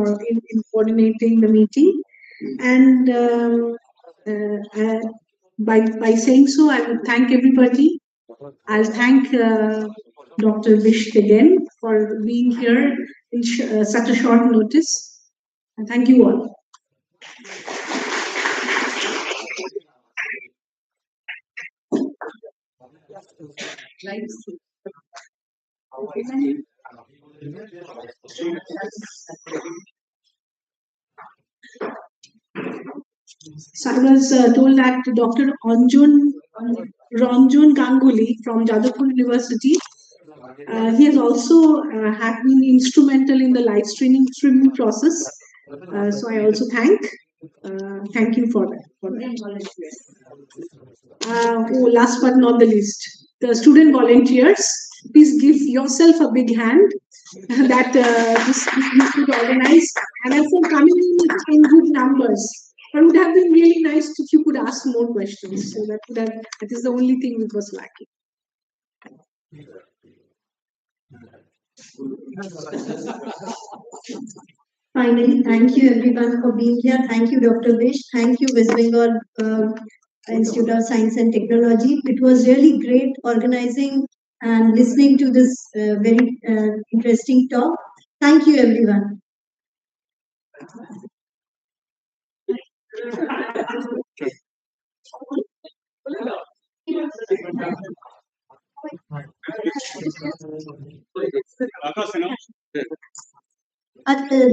coordinating the meeting, and by saying so, I would thank everybody. I'll thank Dr. Bisht again for being here in such a short notice. And thank you all. So I was told that Dr. Ranjan Ganguly from Jadavpur University, he has also had been instrumental in the live streaming process. So I also thank you for that. Last but not the least, the student volunteers, please give yourself a big hand that this should organize, and also coming in good numbers. It would have been really nice if you could ask more questions. So that is the only thing which was lacking. Finally, thank you everyone for being here. Thank you, Dr. Vish. Thank you, West Bengal Institute of Science and Technology. It was really great organizing and listening to this very interesting talk. Thank you, everyone.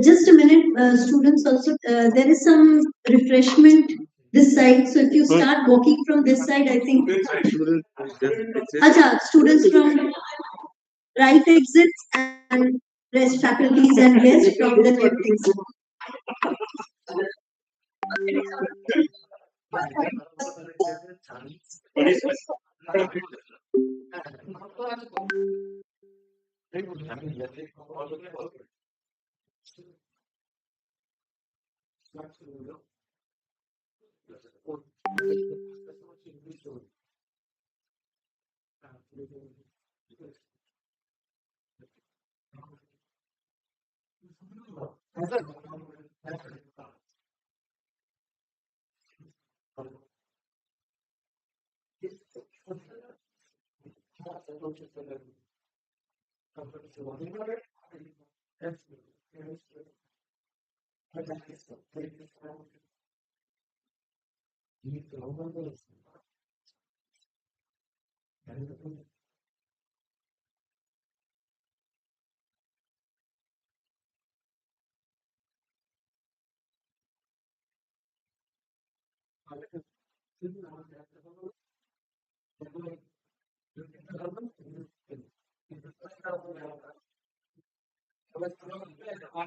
Just a minute, students also, there is some refreshment this side. So if you start walking from this side, I think. Acha, students from right exits and rest faculties and guests from the left exit.